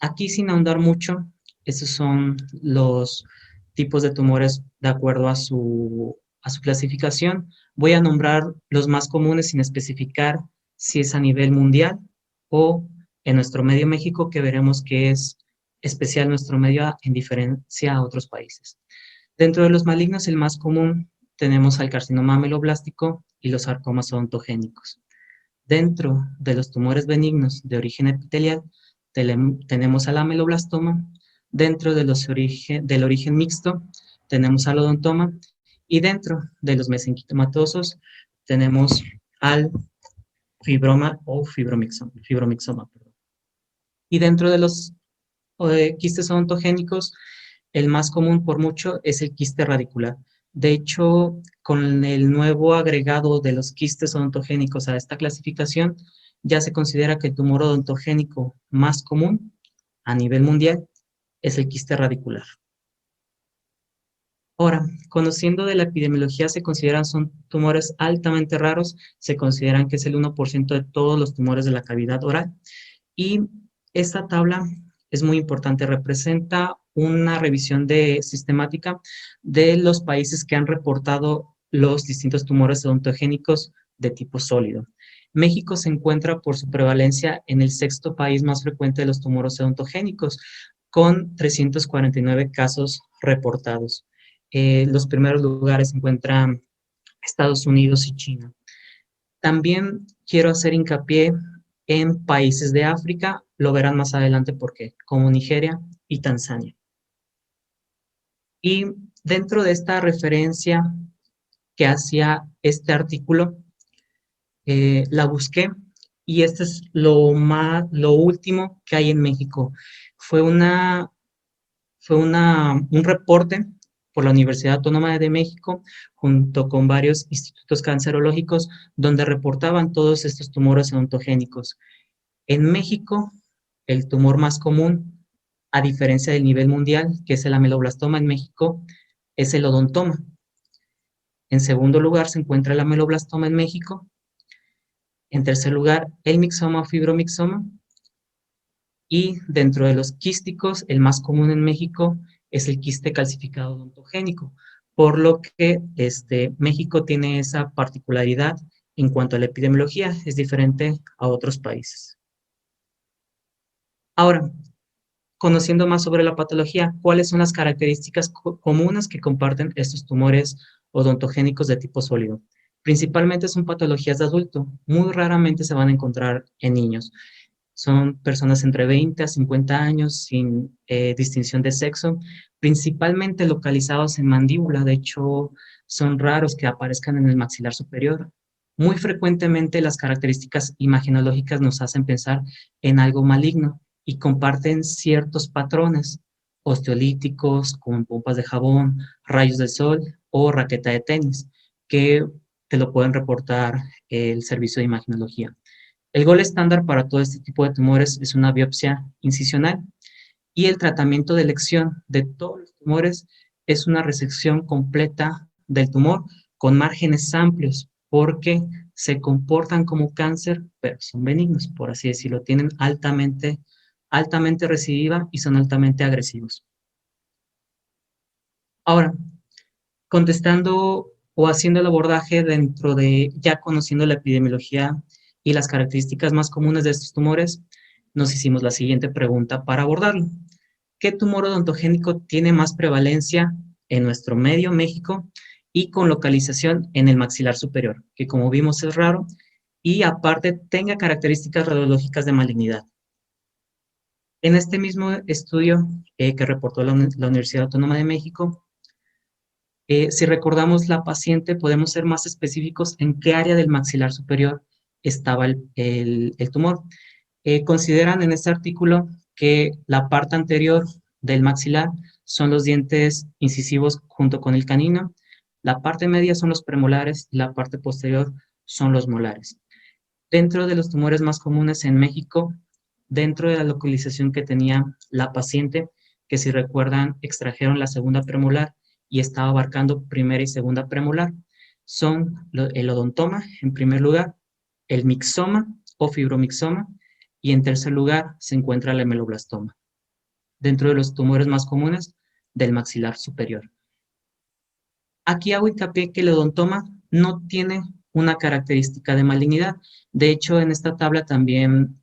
Aquí, sin ahondar mucho, estos son los tipos de tumores de acuerdo a su clasificación. Voy a nombrar los más comunes sin especificar si es a nivel mundial o en nuestro medio México, que veremos que es especial nuestro medio en diferencia a otros países. Dentro de los malignos, el más común tenemos al carcinoma ameloblástico y los sarcomas odontogénicos. Dentro de los tumores benignos de origen epitelial, tenemos al ameloblastoma. Dentro de del origen mixto, tenemos al odontoma. Y dentro de los mesenquitomatosos, tenemos al fibroma o fibromixoma. Y dentro de los quistes odontogénicos, el más común por mucho es el quiste radicular. De hecho, con el nuevo agregado de los quistes odontogénicos a esta clasificación, ya se considera que el tumor odontogénico más común a nivel mundial es el quiste radicular. Ahora, conociendo de la epidemiología, son tumores altamente raros, se consideran que es el 1% de todos los tumores de la cavidad oral. Y esta tabla es muy importante, representa una revisión sistemática de los países que han reportado los distintos tumores odontogénicos de tipo sólido. México se encuentra por su prevalencia en el 6º país más frecuente de los tumores odontogénicos, con 349 casos reportados. Los primeros lugares se encuentran Estados Unidos y China. También quiero hacer hincapié en países de África, lo verán más adelante por qué, como Nigeria y Tanzania. Y dentro de esta referencia que hacía este artículo, la busqué y este es lo último que hay en México. Fue un reporte por la Universidad Autónoma de México, junto con varios institutos cancerológicos, donde reportaban todos estos tumores odontogénicos. En México, el tumor más común, a diferencia del nivel mundial, que es el ameloblastoma en México, es el odontoma. En segundo lugar se encuentra el ameloblastoma en México. En tercer lugar, el mixoma o fibromixoma. Y dentro de los quísticos, el más común en México es el quiste calcificado odontogénico, por lo que México tiene esa particularidad en cuanto a la epidemiología, es diferente a otros países. Ahora, conociendo más sobre la patología, ¿cuáles son las características comunes que comparten estos tumores odontogénicos de tipo sólido? Principalmente son patologías de adulto, muy raramente se van a encontrar en niños. Son personas entre 20 a 50 años sin distinción de sexo, principalmente localizados en mandíbula. De hecho, son raros que aparezcan en el maxilar superior. Muy frecuentemente las características imagenológicas nos hacen pensar en algo maligno y comparten ciertos patrones osteolíticos, como en pompas de jabón, rayos del sol o raqueta de tenis, que te lo pueden reportar el servicio de imagenología. El gol estándar para todo este tipo de tumores es una biopsia incisional y el tratamiento de elección de todos los tumores es una resección completa del tumor con márgenes amplios porque se comportan como cáncer, pero son benignos, por así decirlo, tienen altamente recidiva y son altamente agresivos. Ahora, contestando o haciendo el abordaje dentro de ya conociendo la epidemiología y las características más comunes de estos tumores, nos hicimos la siguiente pregunta para abordarlo. ¿Qué tumor odontogénico tiene más prevalencia en nuestro medio, México, y con localización en el maxilar superior? Que como vimos es raro y aparte tenga características radiológicas de malignidad. En este mismo estudio que reportó la Universidad Autónoma de México, si recordamos la paciente, podemos ser más específicos en qué área del maxilar superior estaba el tumor. Consideran en este artículo que la parte anterior del maxilar son los dientes incisivos junto con el canino, la parte media son los premolares y la parte posterior son los molares. Dentro de los tumores más comunes en México, dentro de la localización que tenía la paciente, que si recuerdan extrajeron la segunda premolar y estaba abarcando primera y segunda premolar, son el odontoma en primer lugar, el mixoma o fibromixoma, y en tercer lugar se encuentra el ameloblastoma, dentro de los tumores más comunes del maxilar superior. Aquí hago hincapié que el odontoma no tiene una característica de malignidad. De hecho, en esta tabla también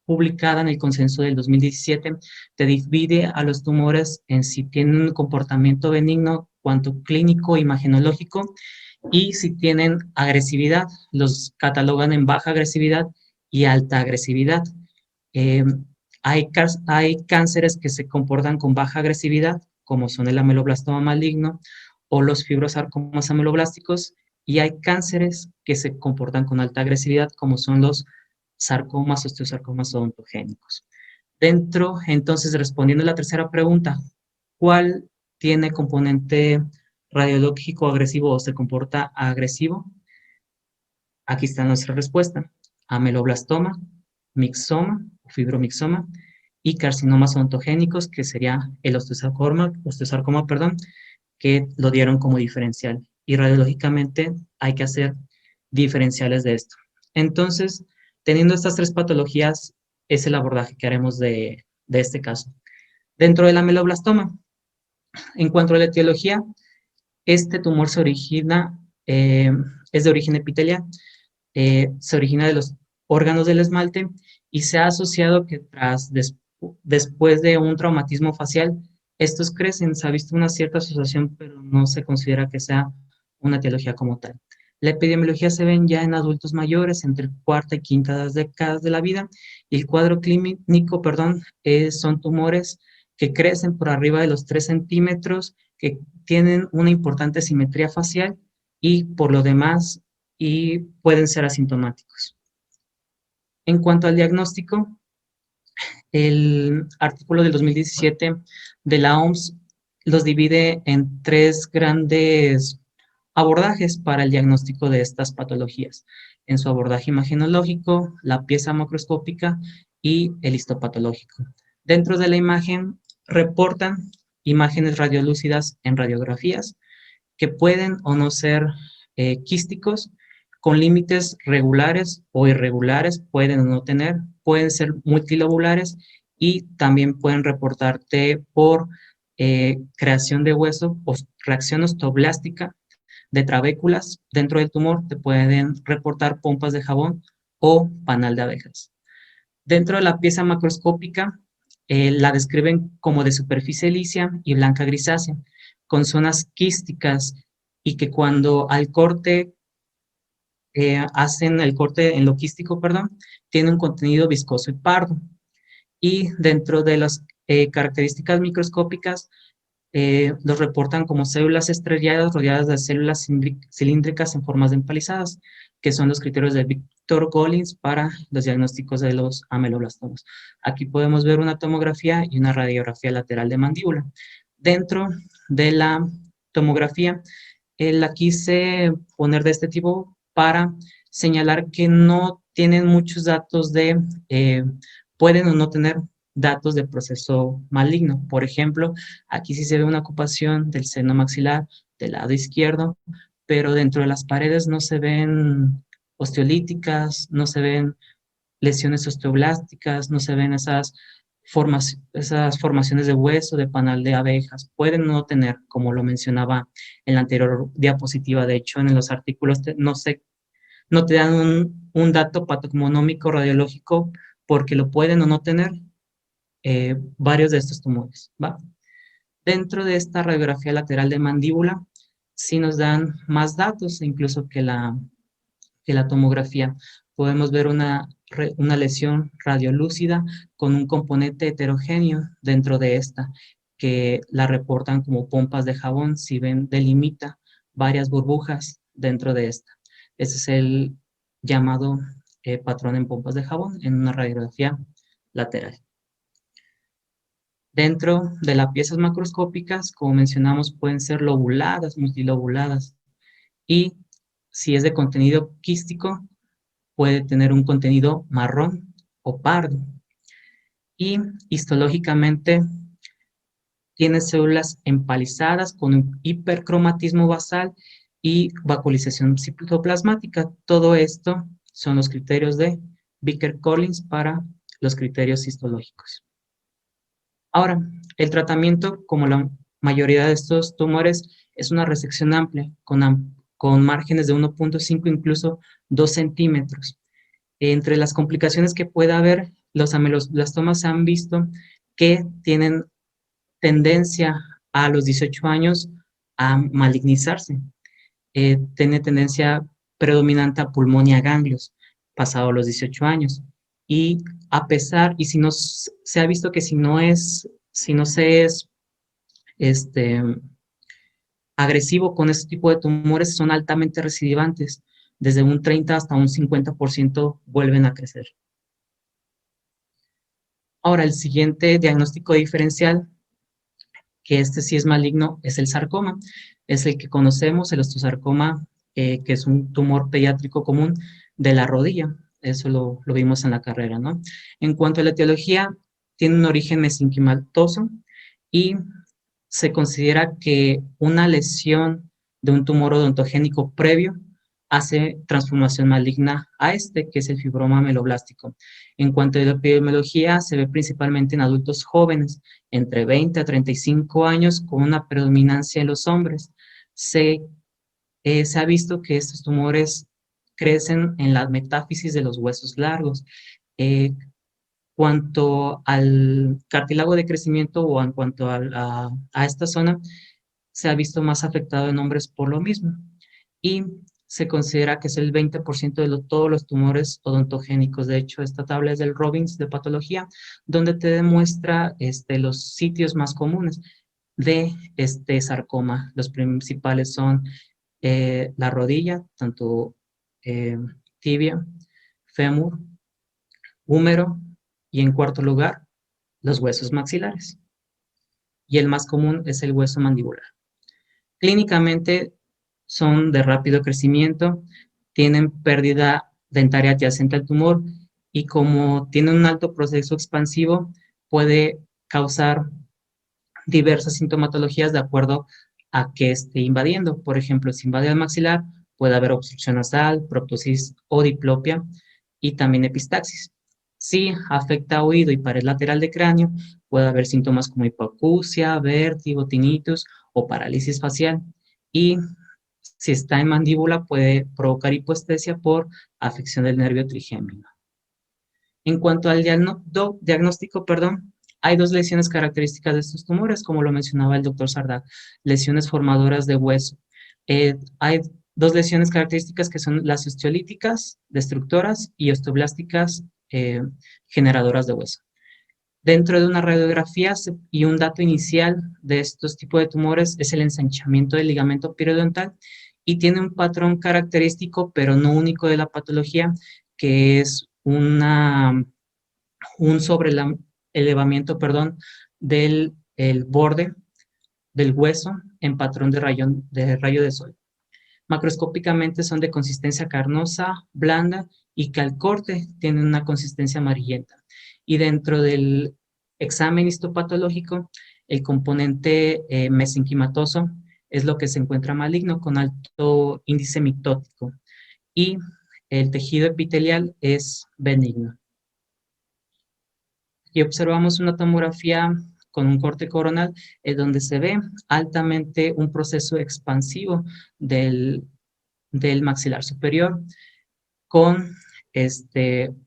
publicada en el consenso del 2017, te divide a los tumores en si tienen un comportamiento benigno, cuanto clínico, imagenológico, y si tienen agresividad, los catalogan en baja agresividad y alta agresividad. Hay cánceres que se comportan con baja agresividad, como son el ameloblastoma maligno o los fibrosarcomas ameloblásticos, y hay cánceres que se comportan con alta agresividad, como son los sarcomas, osteosarcomas odontogénicos. Entonces, respondiendo a la tercera pregunta, ¿cuál tiene componente radiológico agresivo o se comporta agresivo? Aquí está nuestra respuesta: ameloblastoma, mixoma, fibromixoma y carcinomas odontogénicos, que sería el osteosarcoma, que lo dieron como diferencial. Y radiológicamente hay que hacer diferenciales de esto. Entonces, teniendo estas tres patologías, es el abordaje que haremos de este caso. Dentro del ameloblastoma, en cuanto a la etiología, este tumor se origina, es de origen epitelial, se origina de los órganos del esmalte y se ha asociado que después de un traumatismo facial, estos crecen. Se ha visto una cierta asociación, pero no se considera que sea una etiología como tal. La epidemiología se ven ya en adultos mayores, entre cuarta y quinta décadas de la vida, y el cuadro clínico, son tumores que crecen por arriba de los 3 centímetros, que tienen una importante simetría facial y por lo demás y pueden ser asintomáticos. En cuanto al diagnóstico, el artículo del 2017 de la OMS los divide en 3 grandes abordajes para el diagnóstico de estas patologías. En su abordaje imagenológico, la pieza macroscópica y el histopatológico. Dentro de la imagen reportan imágenes radiolúcidas en radiografías que pueden o no ser quísticos, con límites regulares o irregulares, pueden o no tener, pueden ser multilobulares y también pueden reportarte por creación de hueso o reacción osteoblástica de trabéculas dentro del tumor, te pueden reportar pompas de jabón o panal de abejas. Dentro de la pieza macroscópica, la describen como de superficie lisa y blanca grisácea, con zonas quísticas y que cuando al corte, hacen el corte en lo quístico, tiene un contenido viscoso y pardo. Y dentro de las características microscópicas, los reportan como células estrelladas rodeadas de células cilíndricas en formas de empalizadas, que son los criterios de Victor Gollins para los diagnósticos de los ameloblastomas. Aquí podemos ver una tomografía y una radiografía lateral de mandíbula. Dentro de la tomografía, la quise poner de este tipo para señalar que no tienen muchos datos pueden o no tener datos de proceso maligno. Por ejemplo, aquí sí se ve una ocupación del seno maxilar del lado izquierdo, pero dentro de las paredes no se ven osteolíticas, no se ven lesiones osteoblásticas, no se ven esas formaciones de hueso, de panal de abejas. Pueden no tener, como lo mencionaba en la anterior diapositiva. De hecho, en los artículos no te dan un dato patognomónico radiológico porque lo pueden o no tener varios de estos tumores, ¿va? Dentro de esta radiografía lateral de mandíbula, sí nos dan más datos, incluso que la tomografía. Podemos ver una lesión radiolúcida con un componente heterogéneo dentro de esta, que la reportan como pompas de jabón, si ven, delimita varias burbujas dentro de esta. Ese es el llamado patrón en pompas de jabón en una radiografía lateral. Dentro de las piezas macroscópicas, como mencionamos, pueden ser lobuladas, multilobuladas. Y si es de contenido quístico, puede tener un contenido marrón o pardo. Y histológicamente tiene células empalizadas con un hipercromatismo basal y vacuolización citoplasmática. Todo esto son los criterios de Vickers-Collins para los criterios histológicos. Ahora, el tratamiento, como la mayoría de estos tumores, es una resección amplia, con márgenes de 1.5, incluso 2 centímetros. Entre las complicaciones que pueda haber, los ameloblastomas se han visto que tienen tendencia a los 18 años a malignizarse. Tiene tendencia predominante a pulmón y a ganglios, pasado los 18 años. Y si no se ha visto que si no se es agresivo con este tipo de tumores, son altamente recidivantes. Desde un 30 hasta un 50% vuelven a crecer. Ahora, el siguiente diagnóstico diferencial, que sí es maligno, es el sarcoma. Es el que conocemos, el osteosarcoma, que es un tumor pediátrico común de la rodilla. Eso lo vimos en la carrera, ¿no? En cuanto a la etiología, tiene un origen mesenquimatoso y se considera que una lesión de un tumor odontogénico previo hace transformación maligna a este, que es el fibroma ameloblástico. En cuanto a la epidemiología, se ve principalmente en adultos jóvenes, entre 20 a 35 años, con una predominancia en los hombres. Se ha visto que estos tumores crecen en la metáfisis de los huesos largos. Cuanto al cartílago de crecimiento o en cuanto a esta zona, se ha visto más afectado en hombres por lo mismo. Y se considera que es el 20% de todos los tumores odontogénicos. De hecho, esta tabla es del Robbins de patología, donde te demuestra los sitios más comunes de este sarcoma. Los principales son la rodilla, tanto tibia, fémur, húmero y en cuarto lugar, los huesos maxilares. Y el más común es el hueso mandibular. Clínicamente son de rápido crecimiento, tienen pérdida dentaria adyacente al tumor y como tienen un alto proceso expansivo, puede causar diversas sintomatologías de acuerdo a que esté invadiendo. Por ejemplo, si invade el maxilar, puede haber obstrucción nasal, proptosis o diplopia y también epistaxis. Si afecta oído y pared lateral de cráneo, puede haber síntomas como hipoacusia, vértigo, tinnitus o parálisis facial. Y si está en mandíbula, puede provocar hipoestesia por afección del nervio trigémino. En cuanto al diagnóstico, hay dos lesiones características de estos tumores, como lo mencionaba el doctor Sardá, lesiones formadoras de hueso. Hay dos lesiones características que son las osteolíticas, destructoras, y osteoblásticas, generadoras de hueso. Dentro de una radiografía y un dato inicial de estos tipos de tumores es el ensanchamiento del ligamento periodontal y tiene un patrón característico, pero no único de la patología, que es un elevamiento del borde del hueso en patrón de rayo de sol. Macroscópicamente son de consistencia carnosa, blanda y que al corte tienen una consistencia amarillenta. Y dentro del examen histopatológico, el componente mesenquimatoso es lo que se encuentra maligno con alto índice mitótico y el tejido epitelial es benigno. Y observamos una tomografía con un corte coronal, donde se ve altamente un proceso expansivo del maxilar superior con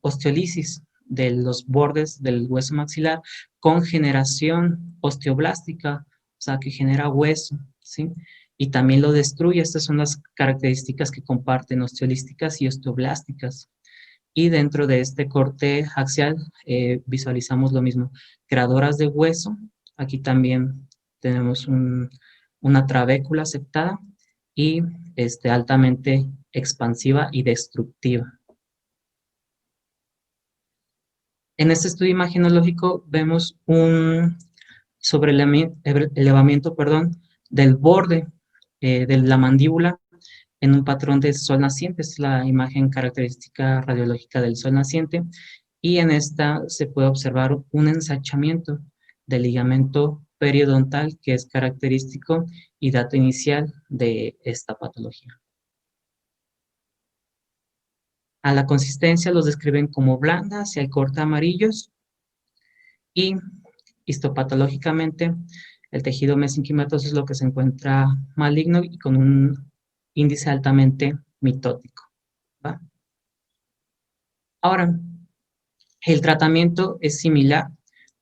osteolisis de los bordes del hueso maxilar con generación osteoblástica, o sea, que genera hueso, ¿sí? Y también lo destruye. Estas son las características que comparten osteolísticas y osteoblásticas. Y dentro de este corte axial visualizamos lo mismo, creadoras de hueso. Aquí también tenemos una trabécula septada y altamente expansiva y destructiva. En este estudio imagenológico vemos un elevamiento del borde de la mandíbula en un patrón de sol naciente. Es la imagen característica radiológica del sol naciente, y en esta se puede observar un ensanchamiento del ligamento periodontal que es característico y dato inicial de esta patología. A la consistencia los describen como blandas y al corte amarillos, y histopatológicamente el tejido mesenquimatoso es lo que se encuentra maligno y con un índice altamente mitótico, ¿va? Ahora, el tratamiento es similar.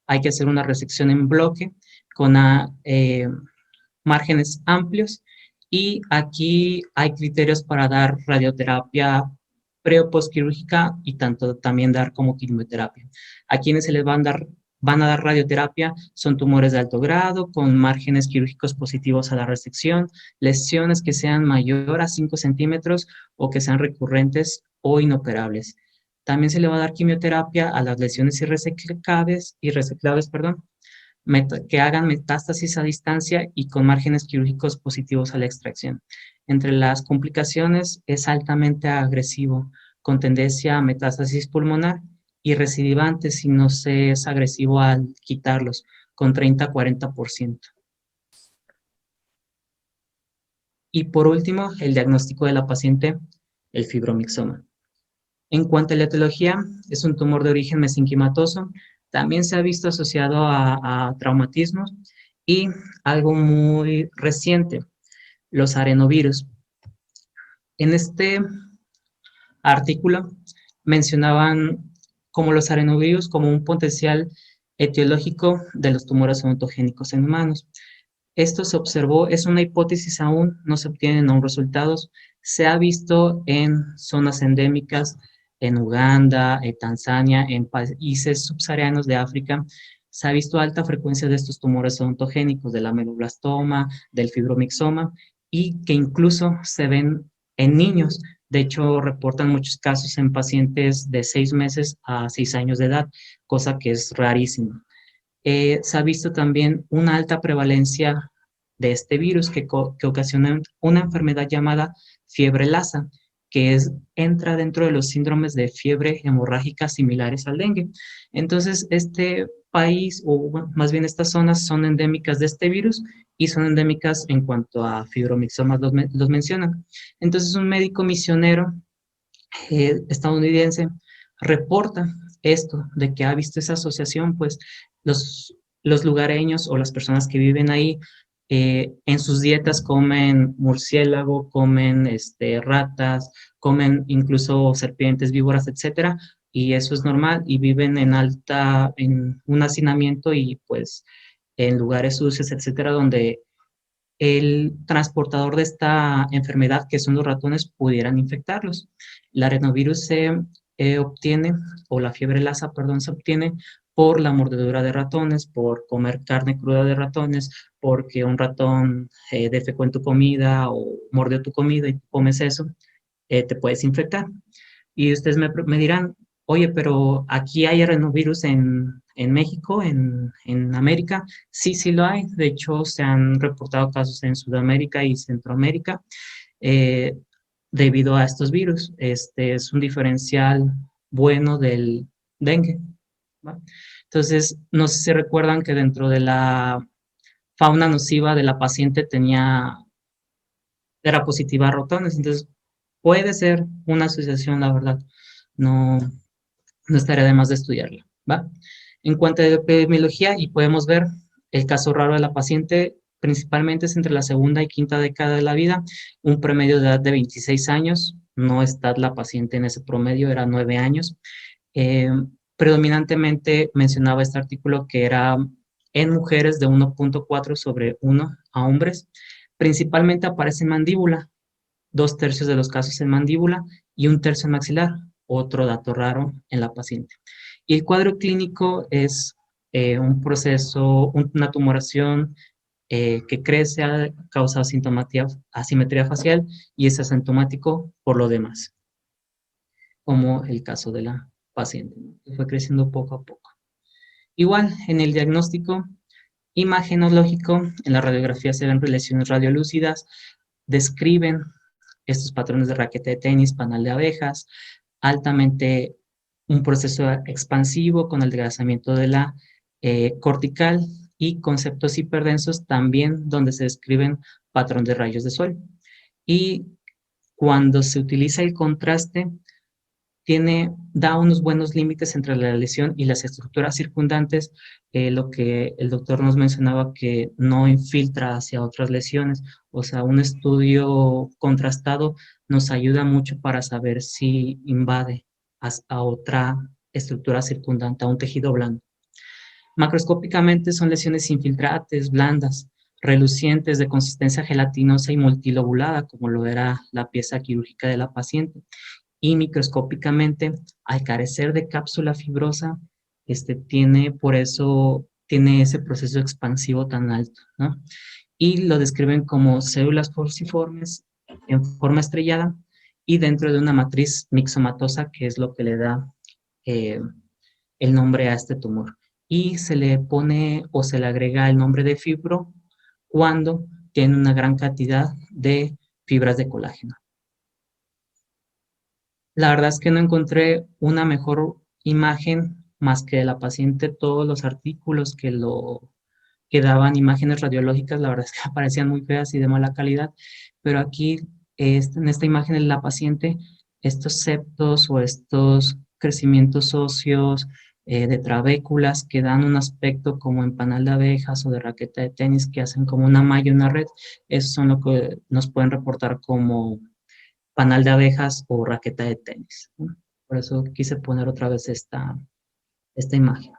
Hay que hacer una resección en bloque con márgenes amplios, y aquí hay criterios para dar radioterapia pre o postquirúrgica y también dar como quimioterapia. A quienes se les van a dar radioterapia son tumores de alto grado con márgenes quirúrgicos positivos a la resección, lesiones que sean mayor a 5 centímetros o que sean recurrentes o inoperables. También se le va a dar quimioterapia a las lesiones irreseclables, que hagan metástasis a distancia y con márgenes quirúrgicos positivos a la extracción. Entre las complicaciones es altamente agresivo, con tendencia a metástasis pulmonar y recidivante si no se es agresivo al quitarlos, con 30 a 40%. Y por último, el diagnóstico de la paciente, el fibromixoma. En cuanto a la etiología, es un tumor de origen mesenquimatoso. También se ha visto asociado a traumatismos y algo muy reciente, los arenovirus. En este artículo mencionaban como los arenovirus como un potencial etiológico de los tumores odontogénicos en humanos. Esto se observó, es una hipótesis aún, no se obtienen aún resultados. Se ha visto en zonas endémicas, en Uganda, en Tanzania, en países subsaharianos de África. Se ha visto alta frecuencia de estos tumores odontogénicos, del ameloblastoma, del fibromixoma, y que incluso se ven en niños. De hecho, reportan muchos casos en pacientes de 6 meses a 6 años de edad, cosa que es rarísima. Se ha visto también una alta prevalencia de este virus que ocasiona una enfermedad llamada fiebre Lassa, que entra dentro de los síndromes de fiebre hemorrágica similares al dengue. Entonces, este país, o bueno, más bien estas zonas, son endémicas de este virus y son endémicas en cuanto a fibromixomas, los mencionan. Entonces, un médico misionero estadounidense reporta esto, de que ha visto esa asociación, pues los lugareños o las personas que viven ahí en sus dietas comen murciélago, comen ratas, comen incluso serpientes, víboras, etcétera, y eso es normal, y viven en un hacinamiento y pues en lugares sucios, etcétera, donde el transportador de esta enfermedad, que son los ratones, pudieran infectarlos. El arenovirus se obtiene, o la fiebre Lassa, perdón, se obtiene por la mordedura de ratones, por comer carne cruda de ratones, porque un ratón defecó en tu comida o mordió tu comida y comes eso, te puedes infectar. Y ustedes me dirán, oye, pero aquí hay arenovirus en México, en América. Sí, sí lo hay. De hecho, se han reportado casos en Sudamérica y Centroamérica eh, debido a estos virus. Este es un diferencial bueno del dengue, ¿va? Entonces, no sé si recuerdan que dentro de la fauna nociva de la paciente era positiva a ratones. Entonces, puede ser una asociación, la verdad. No, no estaría de más de estudiarla, ¿va? En cuanto a epidemiología, y podemos ver el caso raro de la paciente, principalmente es entre la segunda y quinta década de la vida, un promedio de edad de 26 años, no está la paciente en ese promedio, era 9 años. Eh, Predominantemente mencionaba este artículo que era en mujeres de 1.4 sobre 1 a hombres, principalmente aparece en mandíbula, 2/3 de los casos en mandíbula y 1/3 en maxilar, otro dato raro en la paciente. Y el cuadro clínico es un proceso, una tumoración que crece a causa de asimetría facial y es asintomático por lo demás, como el caso de la paciente, ¿no? Que fue creciendo poco a poco. Igual, en el diagnóstico imagenológico, en la radiografía se ven lesiones radiolúcidas, describen estos patrones de raqueta de tenis, panal de abejas, altamente un proceso expansivo con el desgrasamiento de la cortical y conceptos hiperdensos también donde se describen patrón de rayos de sol. Y cuando se utiliza el contraste, da unos buenos límites entre la lesión y las estructuras circundantes, lo que el doctor nos mencionaba que no infiltra hacia otras lesiones. O sea, un estudio contrastado nos ayuda mucho para saber si invade a otra estructura circundante, a un tejido blando. Macroscópicamente son lesiones infiltrantes, blandas, relucientes, de consistencia gelatinosa y multilobulada, como lo era la pieza quirúrgica de la paciente. Y microscópicamente, al carecer de cápsula fibrosa, por eso tiene ese proceso expansivo tan alto, ¿no? Y lo describen como células falciformes en forma estrellada y dentro de una matriz mixomatosa, que es lo que le da el nombre a este tumor. Y se le pone o se le agrega el nombre de fibro cuando tiene una gran cantidad de fibras de colágeno. La verdad es que no encontré una mejor imagen más que de la paciente. Todos los artículos que que daban imágenes radiológicas, la verdad es que aparecían muy feas y de mala calidad, pero aquí en esta imagen de la paciente, estos septos o estos crecimientos óseos de trabéculas que dan un aspecto como en panal de abejas o de raqueta de tenis que hacen como una malla, una red, esos son lo que nos pueden reportar como panal de abejas o raqueta de tenis, ¿no? Por eso quise poner otra vez esta imagen.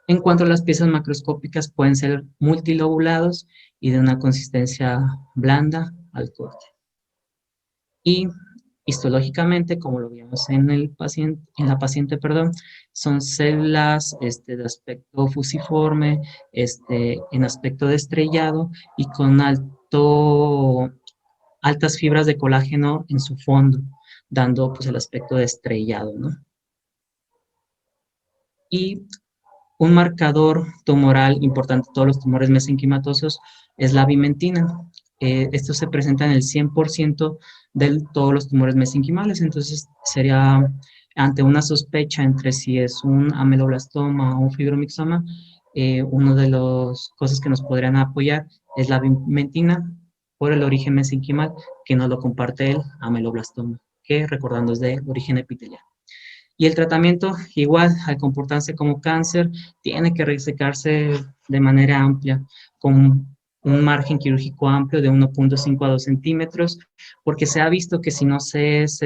En cuanto a las piezas macroscópicas, pueden ser multilobulados y de una consistencia blanda al corte. Y histológicamente, como lo vimos en la paciente, son células de aspecto fusiforme, en aspecto de estrellado y con altas fibras de colágeno en su fondo, dando pues el aspecto de estrellado, ¿no? Y un marcador tumoral importante en todos los tumores mesenquimatosos es la vimentina. Esto se presenta en el 100% de todos los tumores mesenquimales, entonces sería ante una sospecha entre si es un ameloblastoma o un fibromixoma, una de las cosas que nos podrían apoyar es la vimentina por el origen mesenquimal, que no lo comparte el ameloblastoma, que recordando es de origen epitelial. Y el tratamiento, igual, al comportarse como cáncer, tiene que resecarse de manera amplia, con un margen quirúrgico amplio de 1.5 a 2 centímetros, porque se ha visto que si no se es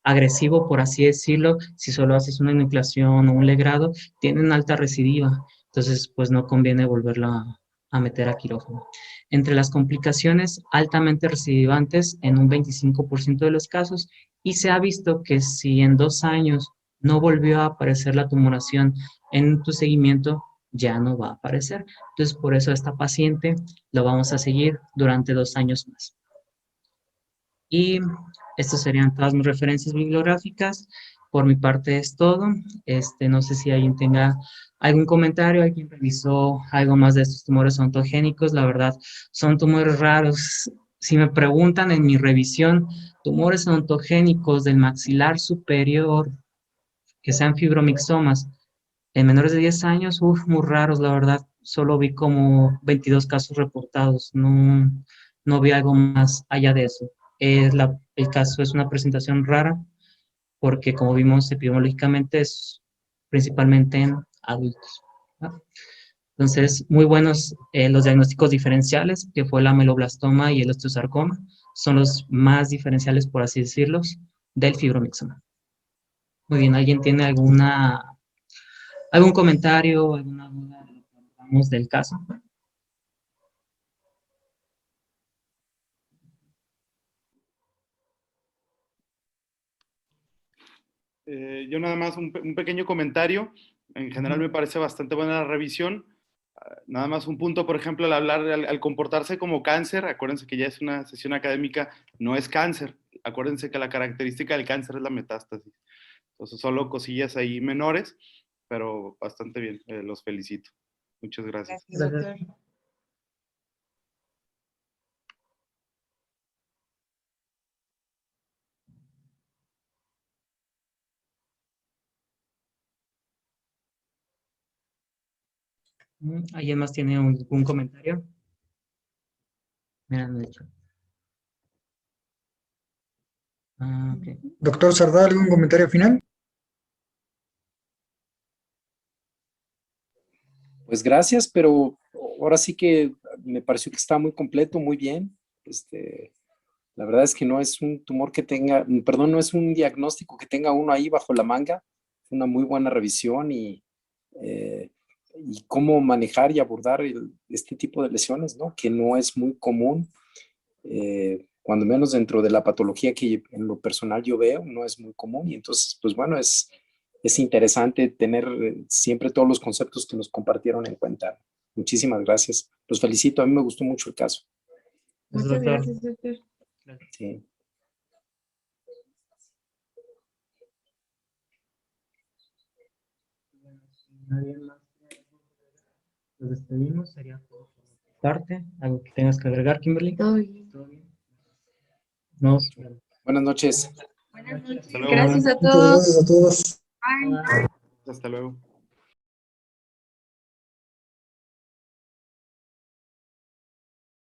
agresivo, por así decirlo, si solo haces una enucleación o un legrado, tienen alta recidiva, entonces pues no conviene volverla a meter a quirófano. Entre las complicaciones altamente recidivantes en un 25% de los casos, y se ha visto que si en 2 años no volvió a aparecer la tumoración en tu seguimiento, ya no va a aparecer. Entonces, por eso a esta paciente lo vamos a seguir durante 2 años más. Y estas serían todas mis referencias bibliográficas. Por mi parte es todo. No sé si alguien tenga algún comentario, alguien revisó algo más de estos tumores ontogénicos. La verdad, son tumores raros. Si me preguntan en mi revisión, tumores ontogénicos del maxilar superior, que sean fibromixomas, en menores de 10 años, muy raros, la verdad. Solo vi como 22 casos reportados. No vi algo más allá de eso. El caso es una presentación rara porque, como vimos epidemiológicamente, es principalmente en adultos, ¿no? Entonces, muy buenos los diagnósticos diferenciales, que fue el ameloblastoma y el osteosarcoma, son los más diferenciales, por así decirlos, del fibromixoma. Muy bien, ¿alguien tiene algún comentario, alguna duda de lo que hablamos del caso? Yo nada más un pequeño comentario. En general me parece bastante buena la revisión. Nada más un punto, por ejemplo, al comportarse como cáncer, acuérdense que ya es una sesión académica, no es cáncer. Acuérdense que la característica del cáncer es la metástasis. Entonces, solo cosillas ahí menores, pero bastante bien. Los felicito. Muchas gracias. Gracias, doctor. ¿Alguien más tiene algún comentario? Mira, de hecho. Ok. Doctor Sardá, ¿algún comentario final? Pues gracias, pero ahora sí que me pareció que está muy completo, muy bien. La verdad es que no es un tumor que tenga, perdón, no es un diagnóstico que tenga uno ahí bajo la manga. Fue una muy buena revisión y cómo manejar y abordar este tipo de lesiones, ¿no? Que no es muy común, cuando menos dentro de la patología que en lo personal yo veo, no es muy común. Y entonces, pues bueno, es interesante tener siempre todos los conceptos que nos compartieron en cuenta. Muchísimas gracias. Los felicito, a mí me gustó mucho el caso. Muchas gracias, doctor. Sí. Nadie más. Nos despedimos, sería todo por mi parte. ¿Algo que tengas que agregar, Kimberly? Todo bien. ¿Todo bien? Nos Buenas noches. Buenas noches. Hasta luego. Gracias a Muchas todos. gracias a todos. Bye. Hasta luego.